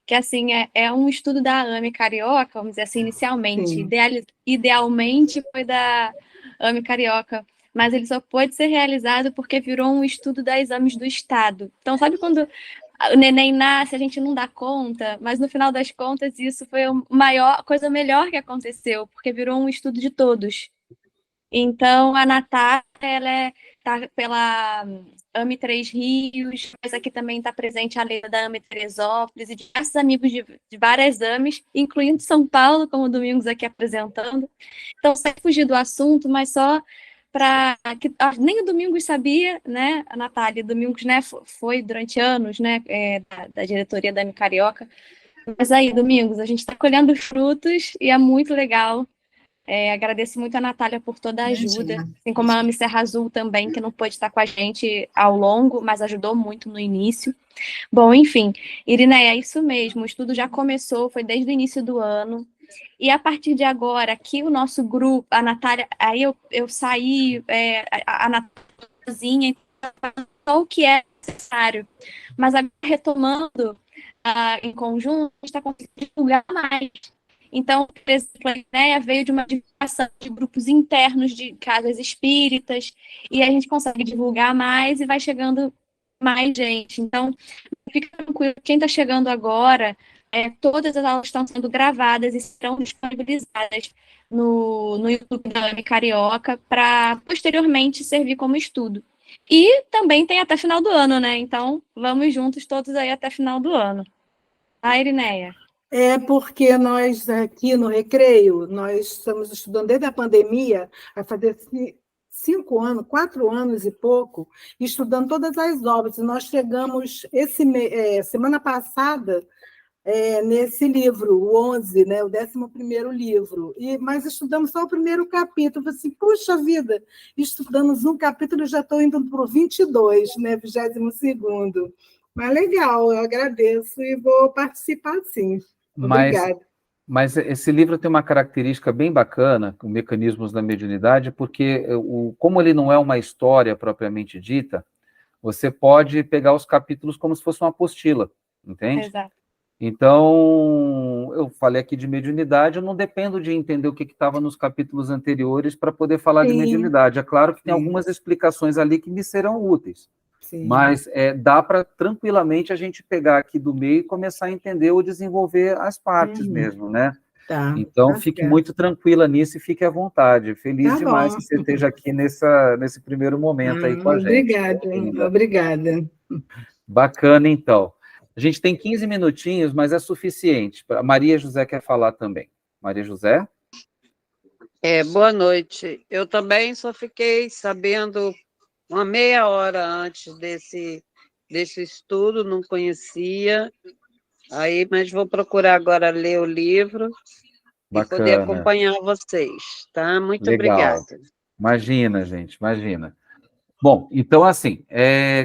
Que assim é um estudo da AME Carioca, vamos dizer assim, inicialmente. Sim. Idealmente foi da AME Carioca, mas ele só pôde ser realizado porque virou um estudo da exames do Estado. Então, sabe quando o neném nasce, a gente não dá conta, mas no final das contas isso foi a coisa melhor que aconteceu, porque virou um estudo de todos. Então, a Natália, ela tá pela AME Três Rios, mas aqui também está presente a Leila da AME Teresópolis e diversos amigos de várias AMEs, incluindo São Paulo, como o Domingos aqui apresentando. Então, sem fugir do assunto, mas só para que nem o Domingos sabia, né, a Natália, Domingos, né, foi durante anos, né, da diretoria da AME Carioca. Mas aí, Domingos, a gente está colhendo os frutos e é muito legal. Agradeço muito a Natália por toda a ajuda, Imagina. assim como a Ami Serra Azul também, que não pôde estar com a gente ao longo, mas ajudou muito no início. Bom, enfim, Irineia, é isso mesmo, o estudo já começou, foi desde o início do ano, e a partir de agora, aqui o nosso grupo, a Natália, aí eu saí, a Natália, só o que é necessário, mas agora retomando em conjunto, a gente está conseguindo divulgar mais. Então, por exemplo, a ideia veio de uma divulgação de grupos internos de casas espíritas, e a gente consegue divulgar mais e vai chegando mais gente. Então, fica tranquilo, quem está chegando agora, todas as aulas estão sendo gravadas e serão disponibilizadas no YouTube da AME Carioca para posteriormente servir como estudo. E também tem até final do ano, né? Então, vamos juntos todos aí até final do ano. Tá, Irineia? Porque nós aqui no Recreio, nós estamos estudando desde a pandemia, vai fazer 5 anos, 4 anos e pouco, estudando todas as obras. E nós chegamos semana passada nesse livro, o 11, né, o 11º livro, mas estudamos só o primeiro capítulo. Eu falei assim, puxa vida, estudamos um capítulo, já estou indo para o 22, né, 22º. Mas legal, eu agradeço e vou participar sim. Mas, Obrigada. mas esse livro tem uma característica bem bacana, com Mecanismos da Mediunidade, porque como ele não é uma história propriamente dita, você pode pegar os capítulos como se fosse uma apostila, entende? Exato. Então, eu falei aqui de mediunidade, eu não dependo de entender o que estava nos capítulos anteriores para poder falar de Sim, mediunidade. É claro que tem sim, algumas explicações ali que me serão úteis, sim. mas dá para tranquilamente a gente pegar aqui do meio e começar a entender ou desenvolver as partes mesmo, né? Tá, Então, tá fique certo. muito tranquila nisso e fique à vontade. Feliz Tá demais bom. que você esteja aqui nesse primeiro momento aí com a gente. Obrigada, Bem-vinda. obrigada. Bacana, então. A gente tem 15 minutinhos, mas é suficiente. A Maria José quer falar também. Maria José? Boa noite. Eu também só fiquei sabendo uma meia hora antes desse estudo, não conhecia. Aí, mas vou procurar agora ler o livro e poder Bacana. acompanhar vocês, tá? Muito Legal. obrigada. Imagina, gente, imagina. Bom, então, assim,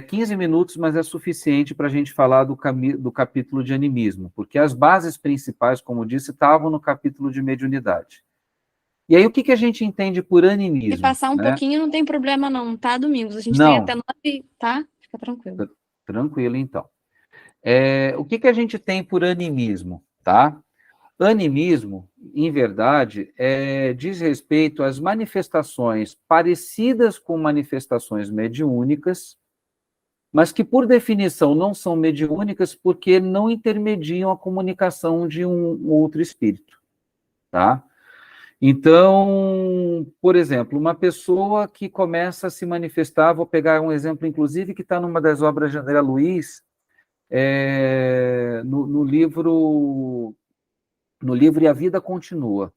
15 minutos, mas é suficiente para a gente falar do capítulo de animismo, porque as bases principais, como disse, estavam no capítulo de mediunidade. E aí, o que a gente entende por animismo? Se passar um né? pouquinho, não tem problema não, tá, Domingos? A gente Não. tem até 9, tá? Fica tranquilo. Tranquilo, então. O que a gente tem por animismo, tá? Animismo, em verdade, diz respeito às manifestações parecidas com manifestações mediúnicas, mas que, por definição, não são mediúnicas porque não intermediam a comunicação de um outro espírito, tá? Então, por exemplo, uma pessoa que começa a se manifestar, vou pegar um exemplo, inclusive, que está numa das obras de André Luiz, no livro E a Vida Continua.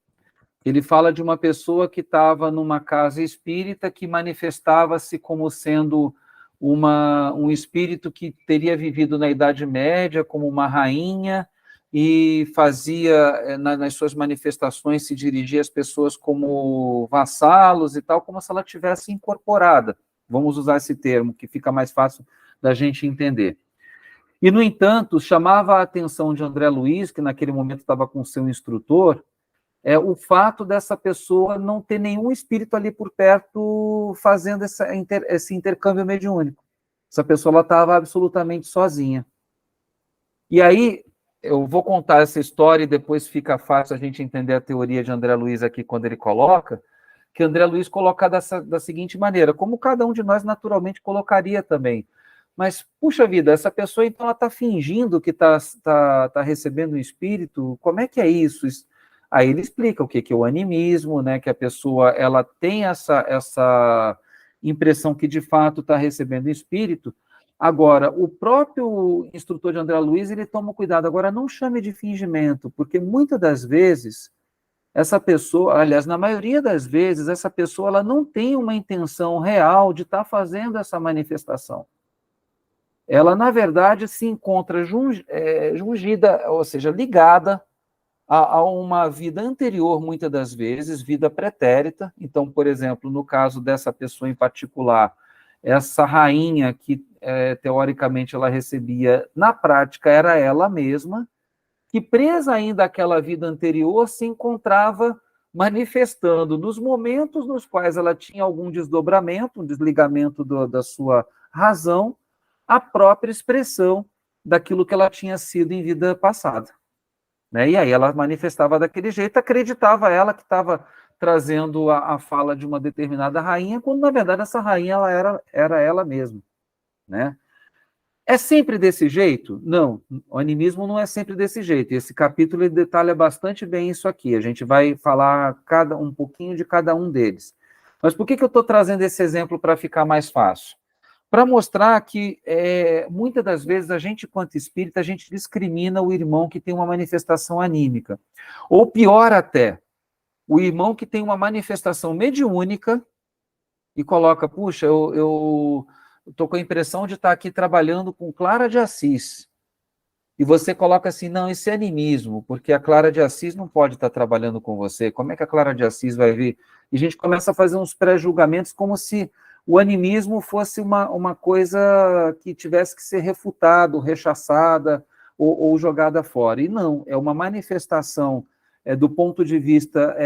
Ele fala de uma pessoa que estava numa casa espírita que manifestava-se como sendo um espírito que teria vivido na Idade Média como uma rainha e fazia, nas suas manifestações, se dirigia às pessoas como vassalos e tal, como se ela tivesse incorporada. Vamos usar esse termo, que fica mais fácil da gente entender. E, no entanto, chamava a atenção de André Luiz, que naquele momento estava com seu instrutor, o fato dessa pessoa não ter nenhum espírito ali por perto fazendo esse intercâmbio mediúnico. Essa pessoa estava absolutamente sozinha. E aí, eu vou contar essa história e depois fica fácil a gente entender a teoria de André Luiz aqui quando ele coloca, que André Luiz coloca da seguinte maneira, como cada um de nós naturalmente colocaria também. Mas, puxa vida, essa pessoa então ela está fingindo que está recebendo um espírito, como é que é isso? Aí ele explica o que é o animismo, né, que a pessoa ela tem essa impressão que de fato está recebendo espírito. Agora, o próprio instrutor de André Luiz, ele toma cuidado, agora não chame de fingimento, porque muitas das vezes, essa pessoa, aliás, na maioria das vezes, essa pessoa ela não tem uma intenção real de estar fazendo essa manifestação. Ela, na verdade, se encontra jungida, ou seja, ligada a uma vida anterior, muitas das vezes, vida pretérita. Então, por exemplo, no caso dessa pessoa em particular, essa rainha que, teoricamente, ela recebia, na prática, era ela mesma, que, presa ainda àquela vida anterior, se encontrava manifestando nos momentos nos quais ela tinha algum desdobramento, um desligamento da sua razão, a própria expressão daquilo que ela tinha sido em vida passada. Né? E aí ela manifestava daquele jeito, acreditava ela que estava trazendo a fala de uma determinada rainha, quando, na verdade, essa rainha ela era ela mesma. Né? É sempre desse jeito? Não, o animismo não é sempre desse jeito. Esse capítulo ele detalha bastante bem isso aqui. A gente vai falar um pouquinho de cada um deles. Mas por que eu estou trazendo esse exemplo para ficar mais fácil? Para mostrar que, muitas das vezes, a gente, quanto espírita, a gente discrimina o irmão que tem uma manifestação anímica. Ou pior até, o irmão que tem uma manifestação mediúnica e coloca, puxa, eu estou com a impressão de estar aqui trabalhando com Clara de Assis. E você coloca assim, não, isso é animismo, porque a Clara de Assis não pode estar trabalhando com você. Como é que a Clara de Assis vai vir? E a gente começa a fazer uns pré-julgamentos como se o animismo fosse uma coisa que tivesse que ser refutado, rechaçada ou jogada fora. E não, é uma manifestação do ponto de vista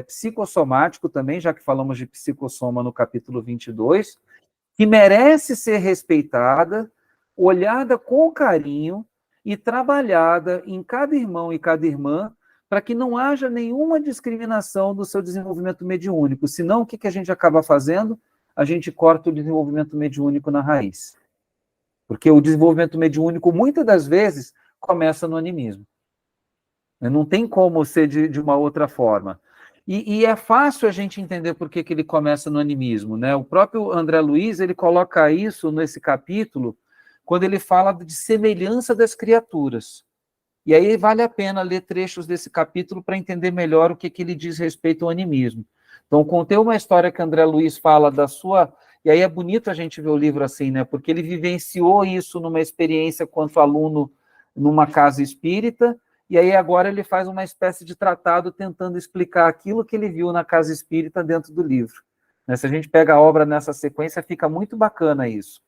psicossomático também, já que falamos de psicossoma no capítulo 22, que merece ser respeitada, olhada com carinho e trabalhada em cada irmão e cada irmã, para que não haja nenhuma discriminação do seu desenvolvimento mediúnico. Senão, o que a gente acaba fazendo? A gente corta o desenvolvimento mediúnico na raiz. Porque o desenvolvimento mediúnico, muitas das vezes, começa no animismo. Não tem como ser de uma outra forma. E é fácil a gente entender por que ele começa no animismo. Né? O próprio André Luiz, ele coloca isso nesse capítulo, quando ele fala de semelhança das criaturas. E aí vale a pena ler trechos desse capítulo para entender melhor o que ele diz respeito ao animismo. Então, contei uma história que André Luiz fala da sua... E aí é bonito a gente ver o livro assim, né? Porque ele vivenciou isso numa experiência quanto aluno numa casa espírita, e aí agora ele faz uma espécie de tratado tentando explicar aquilo que ele viu na casa espírita dentro do livro. Se a gente pega a obra nessa sequência, fica muito bacana isso.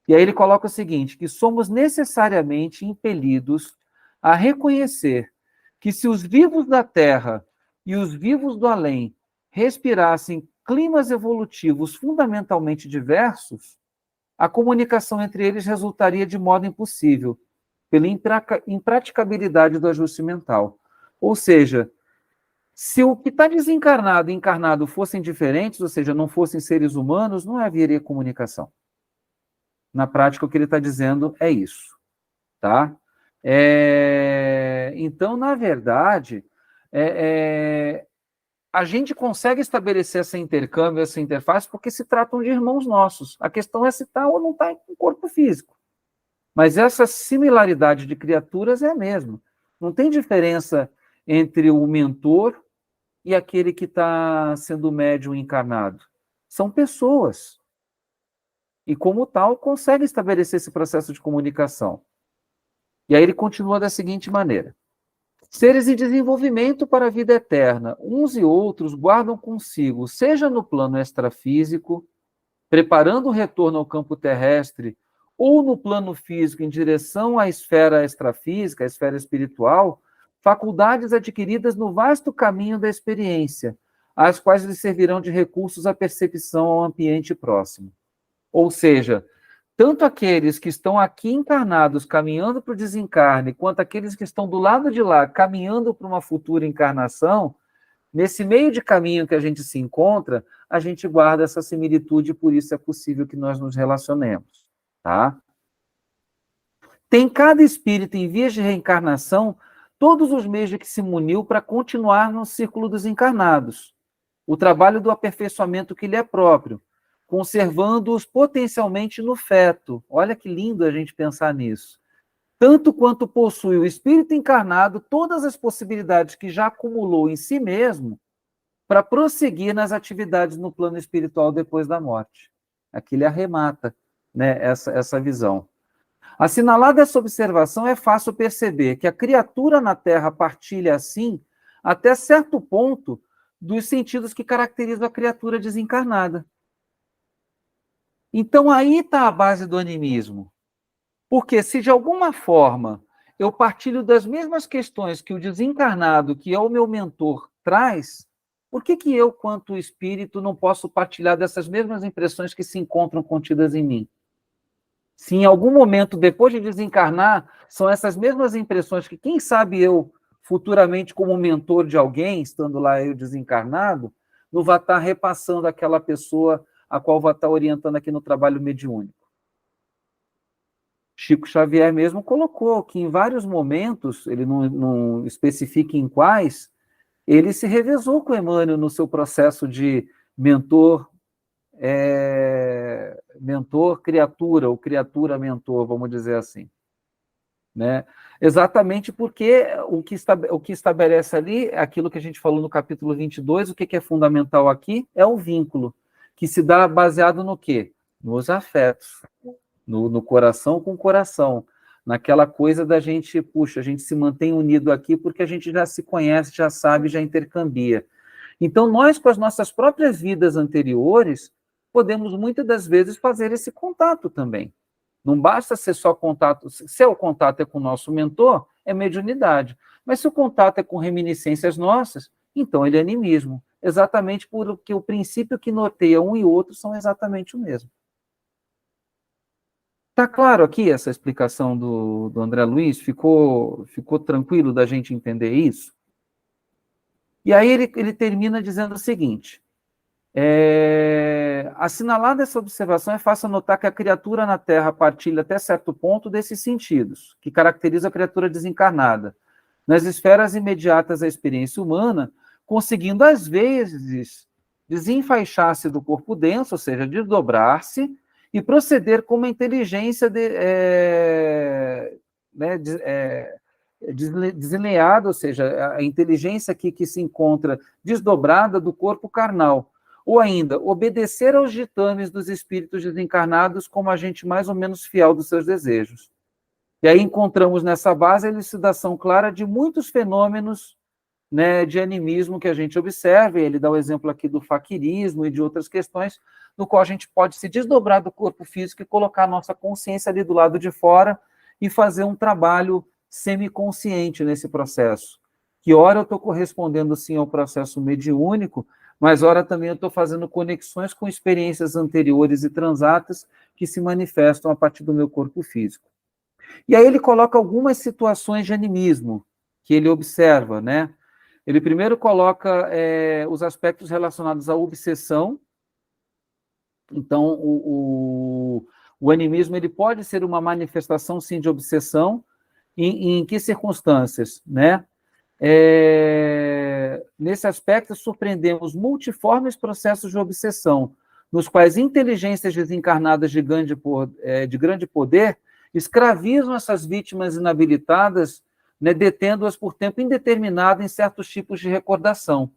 E aí ele coloca o seguinte, que somos necessariamente impelidos a reconhecer que se os vivos da Terra e os vivos do além respirassem climas evolutivos fundamentalmente diversos, a comunicação entre eles resultaria de modo impossível, pela impraticabilidade do ajuste mental. Ou seja, se o que está desencarnado e encarnado fossem diferentes, ou seja, não fossem seres humanos, não haveria comunicação. Na prática, o que ele está dizendo é isso. Tá? Então, na verdade, a gente consegue estabelecer esse intercâmbio, essa interface, porque se tratam de irmãos nossos. A questão é se está ou não está em corpo físico. Mas essa similaridade de criaturas é a mesma. Não tem diferença entre o mentor e aquele que está sendo médium encarnado? São pessoas. E, como tal, conseguem estabelecer esse processo de comunicação. E aí ele continua da seguinte maneira: seres em desenvolvimento para a vida eterna, uns e outros guardam consigo, seja no plano extrafísico, preparando o retorno ao campo terrestre, ou no plano físico, em direção à esfera extrafísica, à esfera espiritual, faculdades adquiridas no vasto caminho da experiência, as quais lhes servirão de recursos à percepção ao ambiente próximo. Ou seja, tanto aqueles que estão aqui encarnados, caminhando para o desencarne, quanto aqueles que estão do lado de lá, caminhando para uma futura encarnação, nesse meio de caminho que a gente se encontra, a gente guarda essa similitude, e por isso é possível que nós nos relacionemos. Tá? Tem cada espírito em vias de reencarnação todos os meios de que se muniu para continuar no círculo dos encarnados, o trabalho do aperfeiçoamento que lhe é próprio, conservando-os potencialmente no feto. Olha que lindo a gente pensar nisso. Tanto quanto possui o espírito encarnado todas as possibilidades que já acumulou em si mesmo para prosseguir nas atividades no plano espiritual depois da morte. Aqui ele arremata, né, essa visão. Assinalada essa observação, é fácil perceber que a criatura na Terra partilha, assim, até certo ponto, dos sentidos que caracterizam a criatura desencarnada. Então, aí está a base do animismo. Porque se, de alguma forma, eu partilho das mesmas questões que o desencarnado, que é o meu mentor, traz, por que eu, quanto espírito, não posso partilhar dessas mesmas impressões que se encontram contidas em mim? Se em algum momento, depois de desencarnar, são essas mesmas impressões que, quem sabe eu, futuramente, como mentor de alguém, estando lá eu desencarnado, não vai estar repassando àquela pessoa a qual vai estar orientando aqui no trabalho mediúnico. Chico Xavier mesmo colocou que em vários momentos, ele não especifica em quais, ele se revezou com Emmanuel no seu processo de mentor-criatura, ou criatura-mentor, vamos dizer assim. Né? Exatamente porque o que estabelece ali, aquilo que a gente falou no capítulo 22, o que é fundamental aqui é o vínculo, que se dá baseado no quê? Nos afetos, no coração com coração, naquela coisa da gente, puxa, a gente se mantém unido aqui porque a gente já se conhece, já sabe, já intercambia. Então, nós, com as nossas próprias vidas anteriores, podemos muitas das vezes fazer esse contato também. Não basta ser só contato, se o contato é com o nosso mentor, é mediunidade. Mas se o contato é com reminiscências nossas, então ele é animismo. Exatamente porque o princípio que norteia um e outro são exatamente o mesmo. Está claro aqui essa explicação do André Luiz? Ficou tranquilo da gente entender isso? E aí ele termina dizendo o seguinte: assinalada essa observação, é fácil notar que a criatura na Terra partilha até certo ponto desses sentidos, que caracteriza a criatura desencarnada, nas esferas imediatas à experiência humana, conseguindo, às vezes, desenfaixar-se do corpo denso, ou seja, desdobrar-se, e proceder com uma inteligência desleada, ou seja, a inteligência aqui que se encontra desdobrada do corpo carnal, ou ainda, obedecer aos ditames dos espíritos desencarnados como agente mais ou menos fiel dos seus desejos. E aí encontramos nessa base a elucidação clara de muitos fenômenos, né, de animismo que a gente observa. Ele dá o exemplo aqui do faquirismo e de outras questões, no qual a gente pode se desdobrar do corpo físico e colocar a nossa consciência ali do lado de fora e fazer um trabalho semiconsciente nesse processo. Que ora eu estou correspondendo, sim, ao processo mediúnico, mas ora também eu estou fazendo conexões com experiências anteriores e transatas que se manifestam a partir do meu corpo físico. E aí ele coloca algumas situações de animismo que ele observa, né? Ele primeiro coloca os aspectos relacionados à obsessão. Então, o animismo ele pode ser uma manifestação, sim, de obsessão. Em que circunstâncias, né? Nesse aspecto, surpreendemos multiformes processos de obsessão, nos quais inteligências desencarnadas de grande poder escravizam essas vítimas inabilitadas, né, detendo-as por tempo indeterminado em certos tipos de recordação.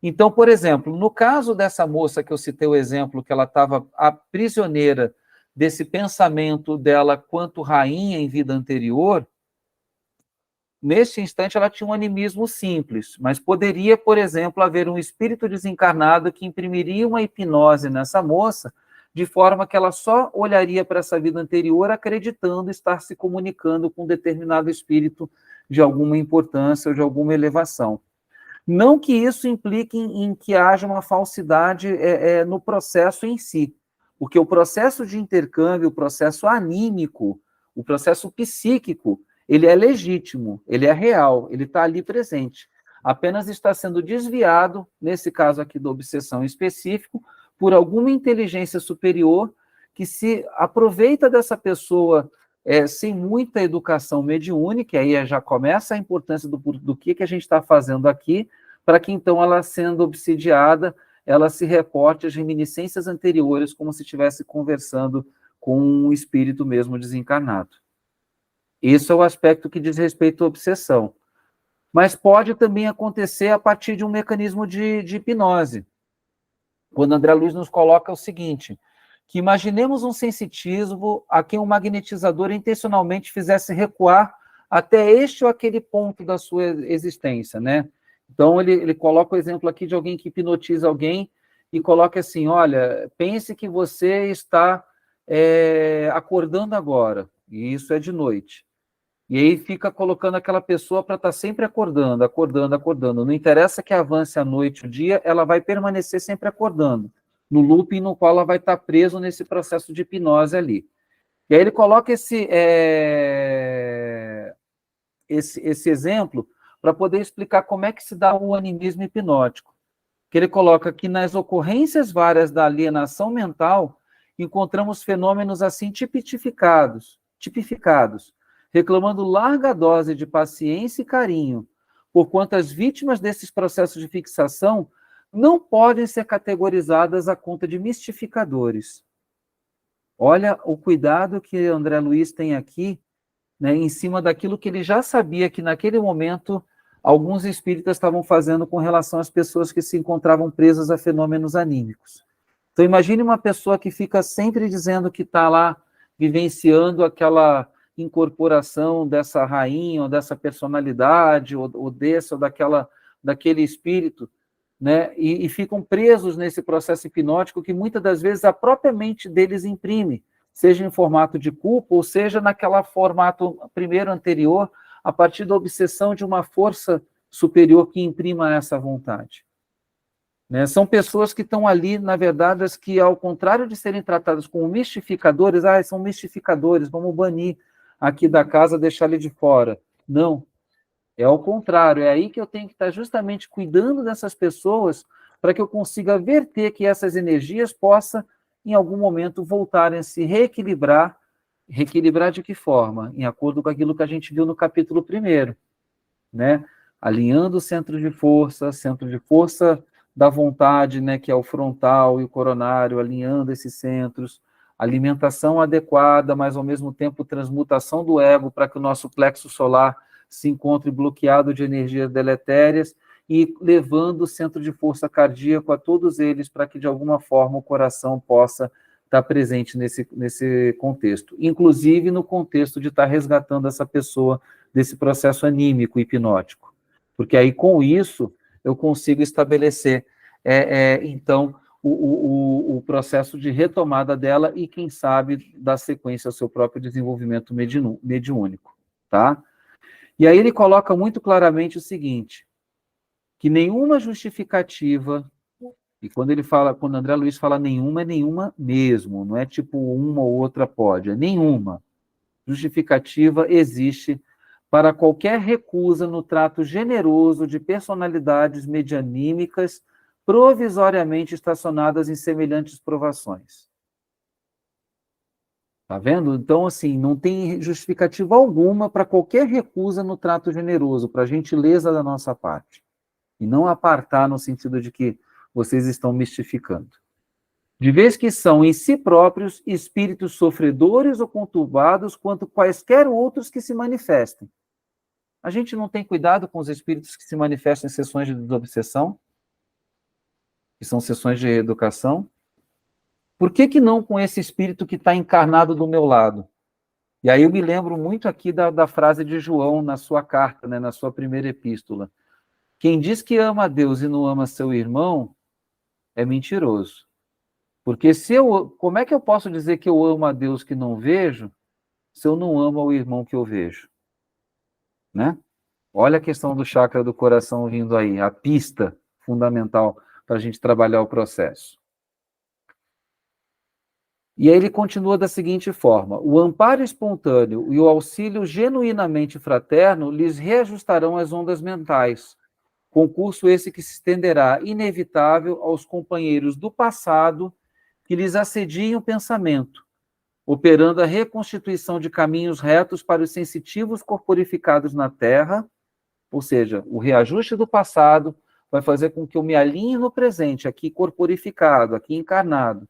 Então, por exemplo, no caso dessa moça que eu citei o exemplo, que ela estava prisioneira desse pensamento dela quanto rainha em vida anterior, neste instante ela tinha um animismo simples, mas poderia, por exemplo, haver um espírito desencarnado que imprimiria uma hipnose nessa moça, de forma que ela só olharia para essa vida anterior acreditando estar se comunicando com um determinado espírito de alguma importância ou de alguma elevação. Não que isso implique em que haja uma falsidade no processo em si, porque o processo de intercâmbio, o processo anímico, o processo psíquico, ele é legítimo, ele é real, ele está ali presente. Apenas está sendo desviado, nesse caso aqui da obsessão em específico, por alguma inteligência superior que se aproveita dessa pessoa sem muita educação mediúnica, aí já começa a importância do que a gente está fazendo aqui, para que então ela, sendo obsidiada, ela se reporte às reminiscências anteriores, como se estivesse conversando com um espírito mesmo desencarnado. Esse é o aspecto que diz respeito à obsessão. Mas pode também acontecer a partir de um mecanismo de hipnose. Quando André Luiz nos coloca o seguinte, que imaginemos um sensitivo a quem um magnetizador intencionalmente fizesse recuar até este ou aquele ponto da sua existência, né? Então, ele coloca o exemplo aqui de alguém que hipnotiza alguém e coloca assim, olha, pense que você está acordando agora, e isso é de noite. E aí fica colocando aquela pessoa para estar sempre acordando, acordando, acordando. Não interessa que avance a noite, o dia, ela vai permanecer sempre acordando, no looping no qual ela vai estar preso nesse processo de hipnose ali. E aí ele coloca esse exemplo para poder explicar como é que se dá o animismo hipnótico. Que ele coloca que nas ocorrências várias da alienação mental, encontramos fenômenos assim tipificados, reclamando larga dose de paciência e carinho, porquanto as vítimas desses processos de fixação não podem ser categorizadas à conta de mistificadores. Olha o cuidado que André Luiz tem aqui, né, em cima daquilo que ele já sabia que naquele momento alguns espíritas estavam fazendo com relação às pessoas que se encontravam presas a fenômenos anímicos. Então imagine uma pessoa que fica sempre dizendo que está lá vivenciando aquela incorporação dessa rainha, ou dessa personalidade, ou desse, ou daquele espírito, né? E ficam presos nesse processo hipnótico que muitas das vezes a própria mente deles imprime, seja em formato de culpa, ou seja naquela formato primeiro anterior, a partir da obsessão de uma força superior que imprima essa vontade. Né? São pessoas que estão ali, na verdade, as que, ao contrário de serem tratadas como mistificadores, são mistificadores, vamos banir aqui da casa, deixar ele de fora. Não. É ao contrário, é aí que eu tenho que estar justamente cuidando dessas pessoas para que eu consiga verter que essas energias possam, em algum momento, voltarem a se reequilibrar. Reequilibrar de que forma? Em acordo com aquilo que a gente viu no capítulo 1, né? Alinhando o centro de força da vontade, né, que é o frontal e o coronário, alinhando esses centros, alimentação adequada, mas ao mesmo tempo transmutação do ego para que o nosso plexo solar se encontre bloqueado de energias deletérias e levando o centro de força cardíaco a todos eles para que, de alguma forma, o coração possa estar presente nesse contexto. Inclusive no contexto de estar resgatando essa pessoa desse processo anímico, hipnótico. Porque aí, com isso, eu consigo estabelecer, então, o processo de retomada dela e, quem sabe, dar sequência ao seu próprio desenvolvimento mediúnico, tá? E aí ele coloca muito claramente o seguinte, que nenhuma justificativa, e quando André Luiz fala nenhuma, é nenhuma mesmo, não é tipo uma ou outra pode, é nenhuma justificativa existe para qualquer recusa no trato generoso de personalidades medianímicas provisoriamente estacionadas em semelhantes provações. Tá vendo? Então, assim, não tem justificativa alguma para qualquer recusa no trato generoso, para a gentileza da nossa parte. E não apartar no sentido de que vocês estão mistificando. De vez que são em si próprios espíritos sofredores ou conturbados quanto quaisquer outros que se manifestem. A gente não tem cuidado com os espíritos que se manifestam em sessões de desobsessão? que são sessões de reeducação. Por que não com esse espírito que está encarnado do meu lado? E aí eu me lembro muito aqui da frase de João na sua carta, né, na sua primeira epístola. Quem diz que ama a Deus e não ama seu irmão é mentiroso. Porque como é que eu posso dizer que eu amo a Deus que não vejo, se eu não amo o irmão que eu vejo? Né? Olha a questão do chakra do coração vindo aí, a pista fundamental para a gente trabalhar o processo. E aí ele continua da seguinte forma: o amparo espontâneo e o auxílio genuinamente fraterno lhes reajustarão as ondas mentais, concurso esse que se estenderá inevitável aos companheiros do passado que lhes assediem o pensamento, operando a reconstituição de caminhos retos para os sensitivos corporificados na Terra, ou seja, o reajuste do passado vai fazer com que eu me alinhe no presente, aqui corporificado, aqui encarnado,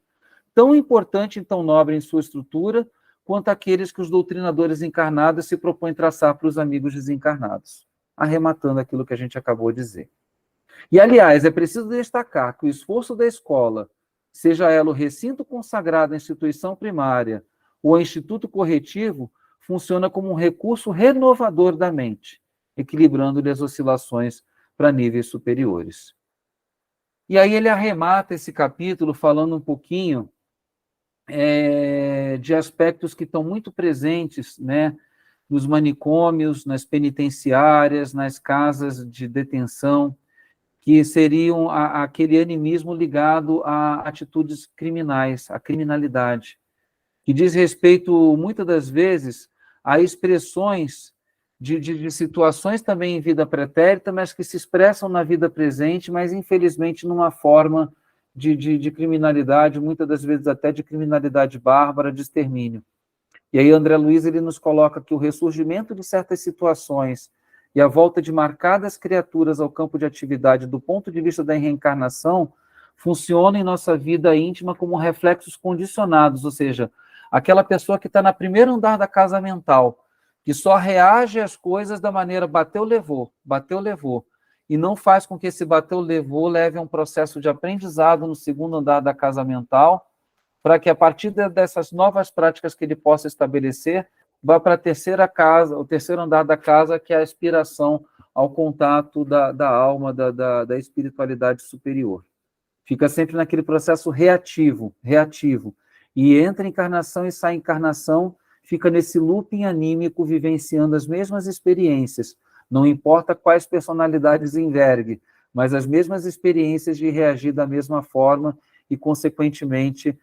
tão importante e tão nobre em sua estrutura, quanto aqueles que os doutrinadores encarnados se propõem traçar para os amigos desencarnados, arrematando aquilo que a gente acabou de dizer. E, aliás, é preciso destacar que o esforço da escola, seja ela o recinto consagrado à instituição primária ou ao instituto corretivo, funciona como um recurso renovador da mente, equilibrando-lhe as oscilações para níveis superiores. E aí ele arremata esse capítulo falando um pouquinho de aspectos que estão muito presentes, né, nos manicômios, nas penitenciárias, nas casas de detenção, que seriam aquele animismo ligado a atitudes criminais, à criminalidade, que diz respeito, muitas das vezes, a expressões de situações também em vida pretérita, mas que se expressam na vida presente, mas, infelizmente, numa forma de criminalidade, muitas das vezes até de criminalidade bárbara, de extermínio. E aí André Luiz ele nos coloca que o ressurgimento de certas situações e a volta de marcadas criaturas ao campo de atividade do ponto de vista da reencarnação funciona em nossa vida íntima como reflexos condicionados, ou seja, aquela pessoa que está no primeiro andar da casa mental, que só reage às coisas da maneira bateu, levou, e não faz com que esse bateu, levou leve a um processo de aprendizado no segundo andar da casa mental, para que a partir dessas novas práticas que ele possa estabelecer, vá para a terceira casa, o terceiro andar da casa, que é a aspiração ao contato da alma, da espiritualidade superior. Fica sempre naquele processo reativo, e entra encarnação e sai encarnação, fica nesse looping anímico, vivenciando as mesmas experiências, não importa quais personalidades envergue, mas as mesmas experiências de reagir da mesma forma e, consequentemente,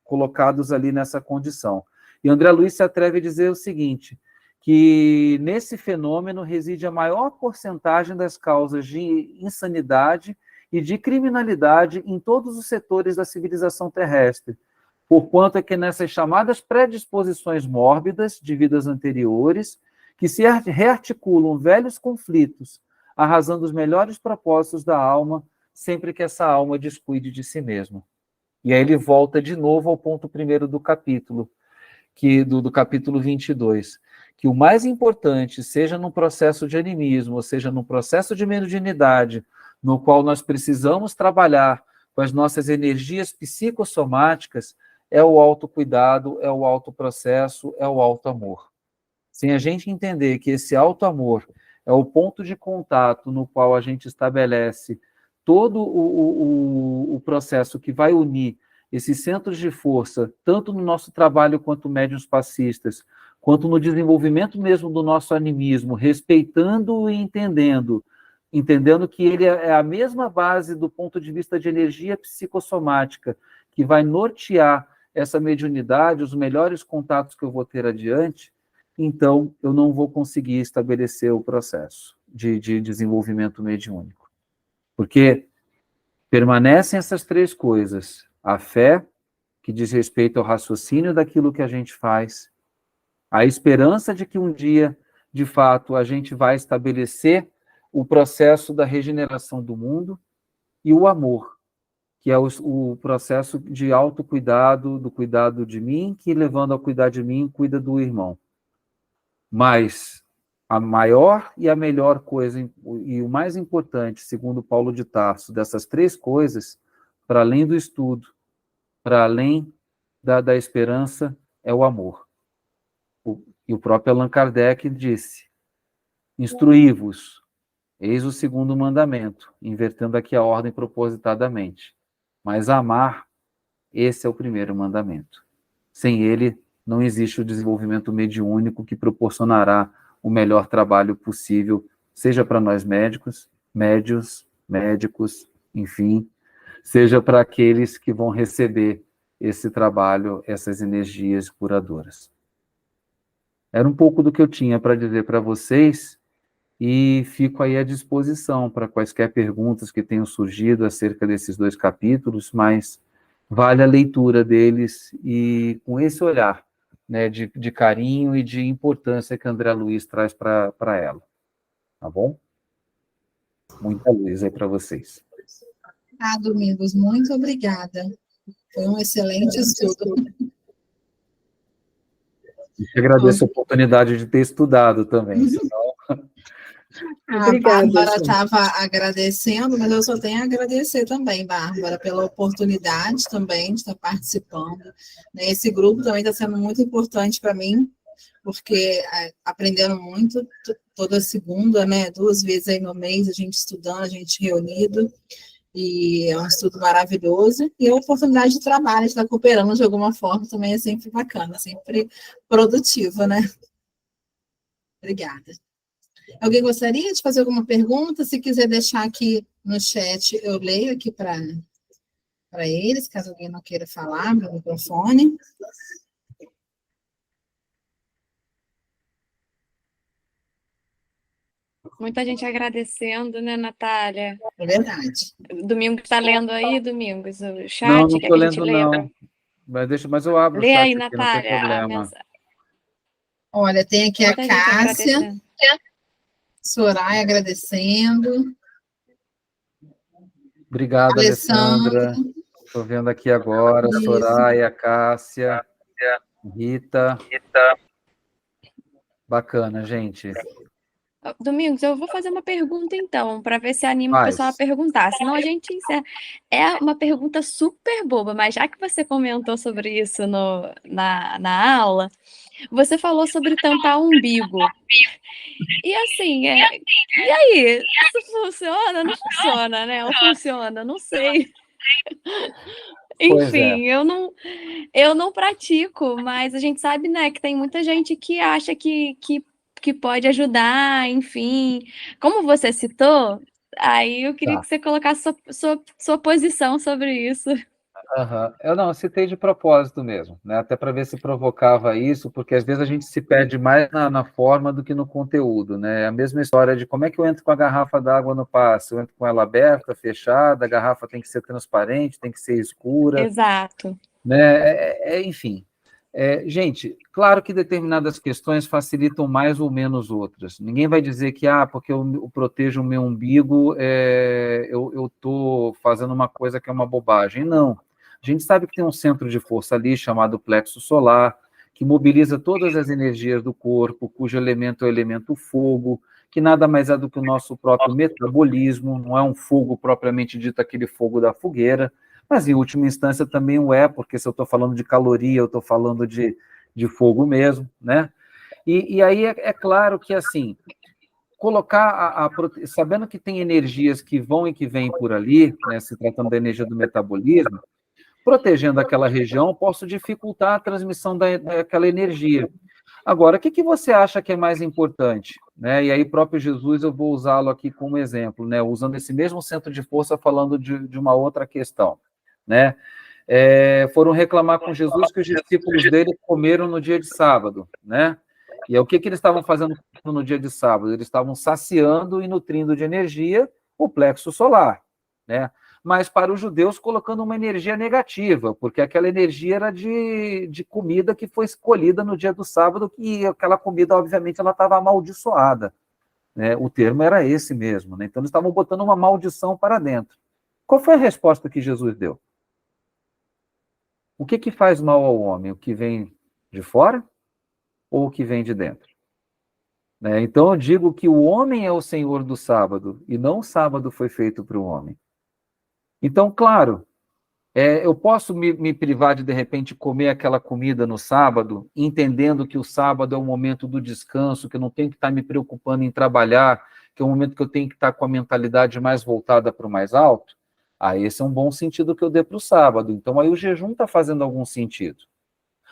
colocados ali nessa condição. E André Luiz se atreve a dizer o seguinte, que nesse fenômeno reside a maior porcentagem das causas de insanidade e de criminalidade em todos os setores da civilização terrestre, porquanto é que nessas chamadas predisposições mórbidas de vidas anteriores, que se rearticulam velhos conflitos, arrasando os melhores propósitos da alma, sempre que essa alma descuide de si mesma. E aí ele volta de novo ao ponto primeiro do capítulo, do capítulo 22, que o mais importante, seja num processo de animismo, ou seja, num processo de mediunidade, no qual nós precisamos trabalhar com as nossas energias psicossomáticas, é o autocuidado, é o autoprocesso, é o autoamor. Sem a gente entender que esse autoamor é o ponto de contato no qual a gente estabelece todo o processo que vai unir esses centros de força, tanto no nosso trabalho quanto médiuns passistas, quanto no desenvolvimento mesmo do nosso animismo, respeitando e entendendo que ele é a mesma base do ponto de vista de energia psicossomática, que vai nortear essa mediunidade, os melhores contatos que eu vou ter adiante, então eu não vou conseguir estabelecer o processo de desenvolvimento mediúnico. Porque permanecem essas três coisas: a fé, que diz respeito ao raciocínio daquilo que a gente faz, a esperança de que um dia, de fato, a gente vai estabelecer o processo da regeneração do mundo, e o amor, que é o processo de autocuidado, do cuidado de mim, que levando a cuidar de mim, cuida do irmão. Mas A maior e a melhor coisa, e o mais importante, segundo Paulo de Tarso, dessas três coisas, para além do estudo, para além da esperança, é o amor. E o próprio Allan Kardec disse: instruí-vos, eis o segundo mandamento, invertendo aqui a ordem propositadamente. Mas amar, esse é o primeiro mandamento. Sem ele, não existe o desenvolvimento mediúnico que proporcionará o melhor trabalho possível, seja para nós médicos, médicos, enfim, seja para aqueles que vão receber esse trabalho, essas energias curadoras. Era um pouco do que eu tinha para dizer para vocês, e fico aí à disposição para quaisquer perguntas que tenham surgido acerca desses 2 capítulos, mas vale a leitura deles e com esse olhar, né, de carinho e de importância que André Luiz traz para ela. Tá bom? Muita luz aí para vocês. Domingos, muito obrigada. Foi um excelente estudo. Eu agradeço a oportunidade de ter estudado também, senão... A Obrigada, Bárbara gente. estava agradecendo, mas eu só tenho a agradecer também, Bárbara, pela oportunidade também de estar participando. Né? Esse grupo também está sendo muito importante para mim, porque aprendendo muito, toda segunda, né, 2 vezes aí no mês, a gente estudando, a gente reunido, e é um estudo maravilhoso, e a oportunidade de trabalho, de estar cooperando de alguma forma também é sempre bacana, sempre produtiva, né? Obrigada. Alguém gostaria de fazer alguma pergunta? Se quiser deixar aqui no chat, eu leio aqui para eles, caso alguém não queira falar no microfone. Muita gente agradecendo, né, Natália? É verdade. Domingos está lendo aí, Domingos, o chat? Não Quer estou que a gente lendo, leia? não. Mas eu abro o Lê chat aí, aqui, não tem Natália, a problema. mensagem. Olha, tem aqui a Muita gente Cássia, agradecendo. Soraya agradecendo, Obrigado, Alessandra, Alessandra. Estou vendo aqui agora, isso. Soraya, Cássia, Rita. Bacana, gente. Domingos, eu vou fazer uma pergunta então, para ver se anima o Faz. pessoal a perguntar. Senão a gente encerra. É uma pergunta super boba, mas já que você comentou sobre isso na aula, você falou sobre tampar o umbigo. E assim, e aí? Isso funciona? Não funciona, né? Ou funciona? Não sei. Pois é. Enfim, eu não pratico, mas a gente sabe, né, que tem muita gente que acha que pode ajudar, enfim. Como você citou, aí eu queria Tá. que você colocasse sua posição sobre isso. Aham. Eu citei de propósito mesmo, né? Até para ver se provocava isso, porque às vezes a gente se perde mais na forma do que no conteúdo, né? É a mesma história de como é que eu entro com a garrafa d'água no passe. Eu entro com ela aberta, fechada, a garrafa tem que ser transparente, tem que ser escura, Exato. né? Enfim. Gente, claro que determinadas questões facilitam mais ou menos outras. Ninguém vai dizer que, porque eu protejo o meu umbigo, eu estou fazendo uma coisa que é uma bobagem. Não. A gente sabe que tem um centro de força ali chamado plexo solar, que mobiliza todas as energias do corpo, cujo elemento é o elemento fogo, que nada mais é do que o nosso próprio metabolismo, não é um fogo propriamente dito, aquele fogo da fogueira, mas em última instância também o é, porque se eu estou falando de caloria, eu estou falando de fogo mesmo, né? E aí é claro que, assim, colocar, sabendo que tem energias que vão e que vêm por ali, né, se tratando da energia do metabolismo, protegendo aquela região, posso dificultar a transmissão daquela energia. Agora, o que você acha que é mais importante? Né? E aí, próprio Jesus, eu vou usá-lo aqui como exemplo, né? Usando esse mesmo centro de força, falando de uma outra questão. Né? Foram reclamar com Jesus que os discípulos dele comeram no dia de sábado. Né? E o que eles estavam fazendo no dia de sábado? Eles estavam saciando e nutrindo de energia o plexo solar. Né? Mas para os judeus colocando uma energia negativa, porque aquela energia era de comida que foi escolhida no dia do sábado, e aquela comida, obviamente, ela estava amaldiçoada. Né? O termo era esse mesmo. Né? Então, eles estavam botando uma maldição para dentro. Qual foi a resposta que Jesus deu? O que faz mal ao homem? O que vem de fora ou o que vem de dentro? né? Então eu digo que o homem é o senhor do sábado, e não o sábado foi feito para o homem. Então, claro, eu posso me privar de repente, comer aquela comida no sábado, entendendo que o sábado é o momento do descanso, que eu não tenho que estar me preocupando em trabalhar, que é o momento que eu tenho que estar com a mentalidade mais voltada para o mais alto. Esse é um bom sentido que eu dei para o sábado. Então, aí o jejum está fazendo algum sentido.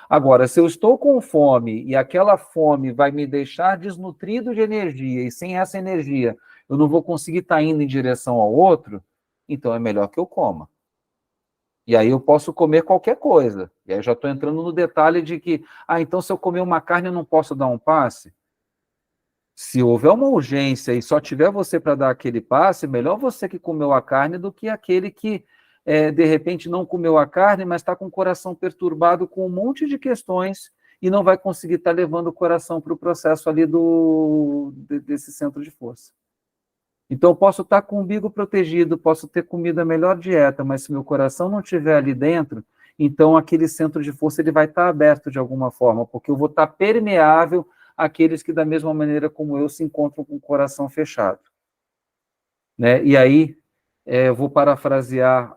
Agora, se eu estou com fome e aquela fome vai me deixar desnutrido de energia, e sem essa energia eu não vou conseguir estar indo em direção ao outro, então é melhor que eu coma. E aí eu posso comer qualquer coisa. E aí eu já estou entrando no detalhe de que, então se eu comer uma carne eu não posso dar um passe? Se houver uma urgência e só tiver você para dar aquele passe, melhor você que comeu a carne do que aquele que, de repente, não comeu a carne, mas está com o coração perturbado com um monte de questões e não vai conseguir estar levando o coração para o processo ali desse centro de força. Então, eu posso estar com o umbigo protegido, posso ter comido a melhor dieta, mas se meu coração não estiver ali dentro, então aquele centro de força ele vai estar aberto de alguma forma, porque eu vou estar permeável àqueles que, da mesma maneira como eu, se encontram com o coração fechado. Né? E aí, eu vou parafrasear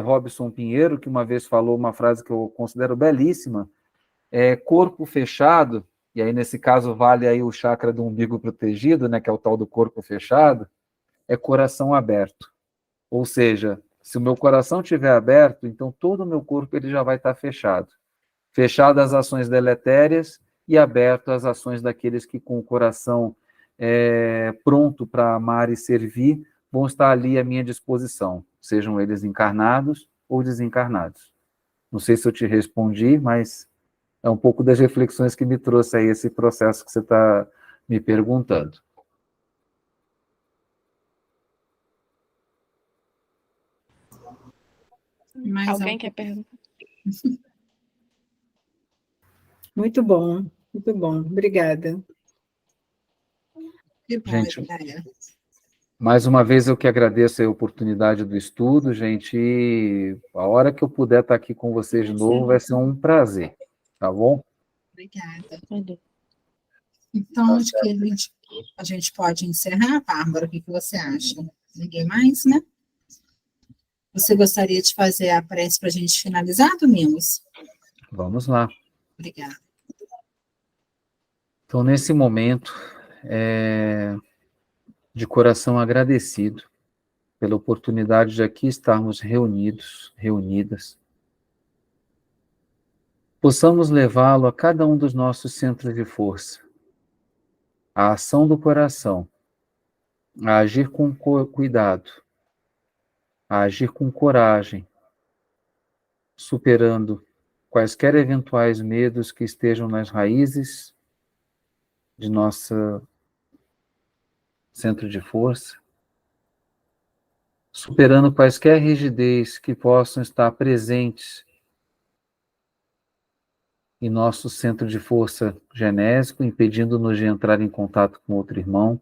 Robson Pinheiro, que uma vez falou uma frase que eu considero belíssima, corpo fechado, e aí nesse caso vale aí o chakra do umbigo protegido, né, que é o tal do corpo fechado, é coração aberto. Ou seja, se o meu coração estiver aberto, então todo o meu corpo ele já vai estar fechado. Fechado às ações deletérias e aberto às ações daqueles que com o coração pronto para amar e servir, vão estar ali à minha disposição, sejam eles encarnados ou desencarnados. Não sei se eu te respondi, mas é um pouco das reflexões que me trouxe aí esse processo que você está me perguntando. Alguém quer perguntar? Muito bom, obrigada. Que bom, gente, Edéia. Mais uma vez eu que agradeço a oportunidade do estudo, gente, e a hora que eu puder estar aqui com vocês de novo vai ser um prazer, tá bom? Obrigada. Então, acho que a gente pode encerrar, Bárbara, o que você acha? Ninguém mais, né? Você gostaria de fazer a prece para a gente finalizar, Domingos? Vamos lá. Obrigada. Então, nesse momento, de coração agradecido pela oportunidade de aqui estarmos reunidos, reunidas, possamos levá-lo a cada um dos nossos centros de força, a ação do coração, a agir com cuidado, a agir com coragem, superando quaisquer eventuais medos que estejam nas raízes de nosso centro de força, superando quaisquer rigidez que possam estar presentes em nosso centro de força genésico, impedindo-nos de entrar em contato com outro irmão,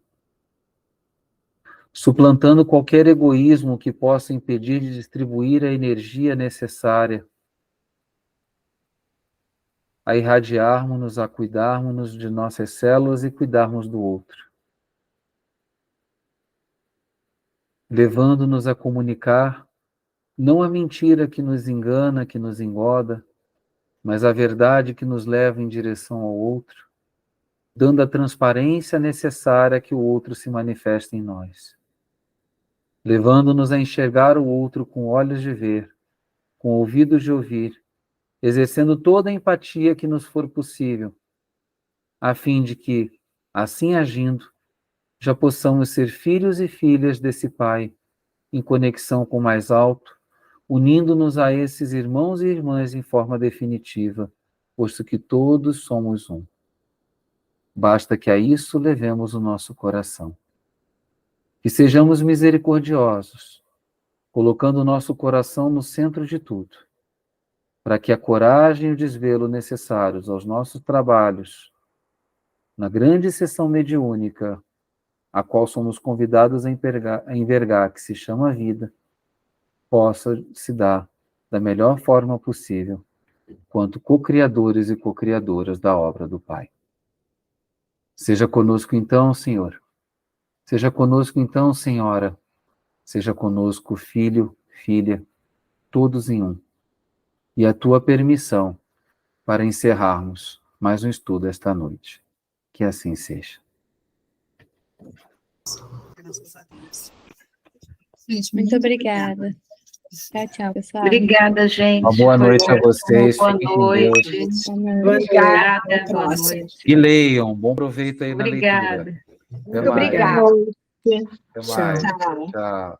suplantando qualquer egoísmo que possa impedir de distribuir a energia necessária a irradiarmos-nos, a cuidarmos de nossas células e cuidarmos do outro, levando-nos a comunicar não a mentira que nos engana, que nos engoda, mas a verdade que nos leva em direção ao outro, dando a transparência necessária que o outro se manifeste em nós, levando-nos a enxergar o outro com olhos de ver, com ouvidos de ouvir, exercendo toda a empatia que nos for possível, a fim de que, assim agindo, já possamos ser filhos e filhas desse Pai, em conexão com o mais alto, unindo-nos a esses irmãos e irmãs em forma definitiva, posto que todos somos um. Basta que a isso levemos o nosso coração. Que sejamos misericordiosos, colocando o nosso coração no centro de tudo, para que a coragem e o desvelo necessários aos nossos trabalhos, na grande sessão mediúnica, a qual somos convidados a envergar, que se chama vida, possa se dar da melhor forma possível, quanto co-criadores e co-criadoras da obra do Pai. Seja conosco então, Senhor. Seja conosco então, Senhora. Seja conosco, filho, filha, todos em um. E a tua permissão para encerrarmos mais um estudo esta noite. Que assim seja. Graças a Deus. Gente, Muito obrigada. Tchau, tchau, pessoal. Obrigada, gente. Uma boa noite a vocês. Boa Fiquem com Deus. noite. Obrigada. Boa noite. E leiam. Bom proveito aí na leitura. Obrigada. Até mais. Obrigada. Até mais. Tchau. Tchau.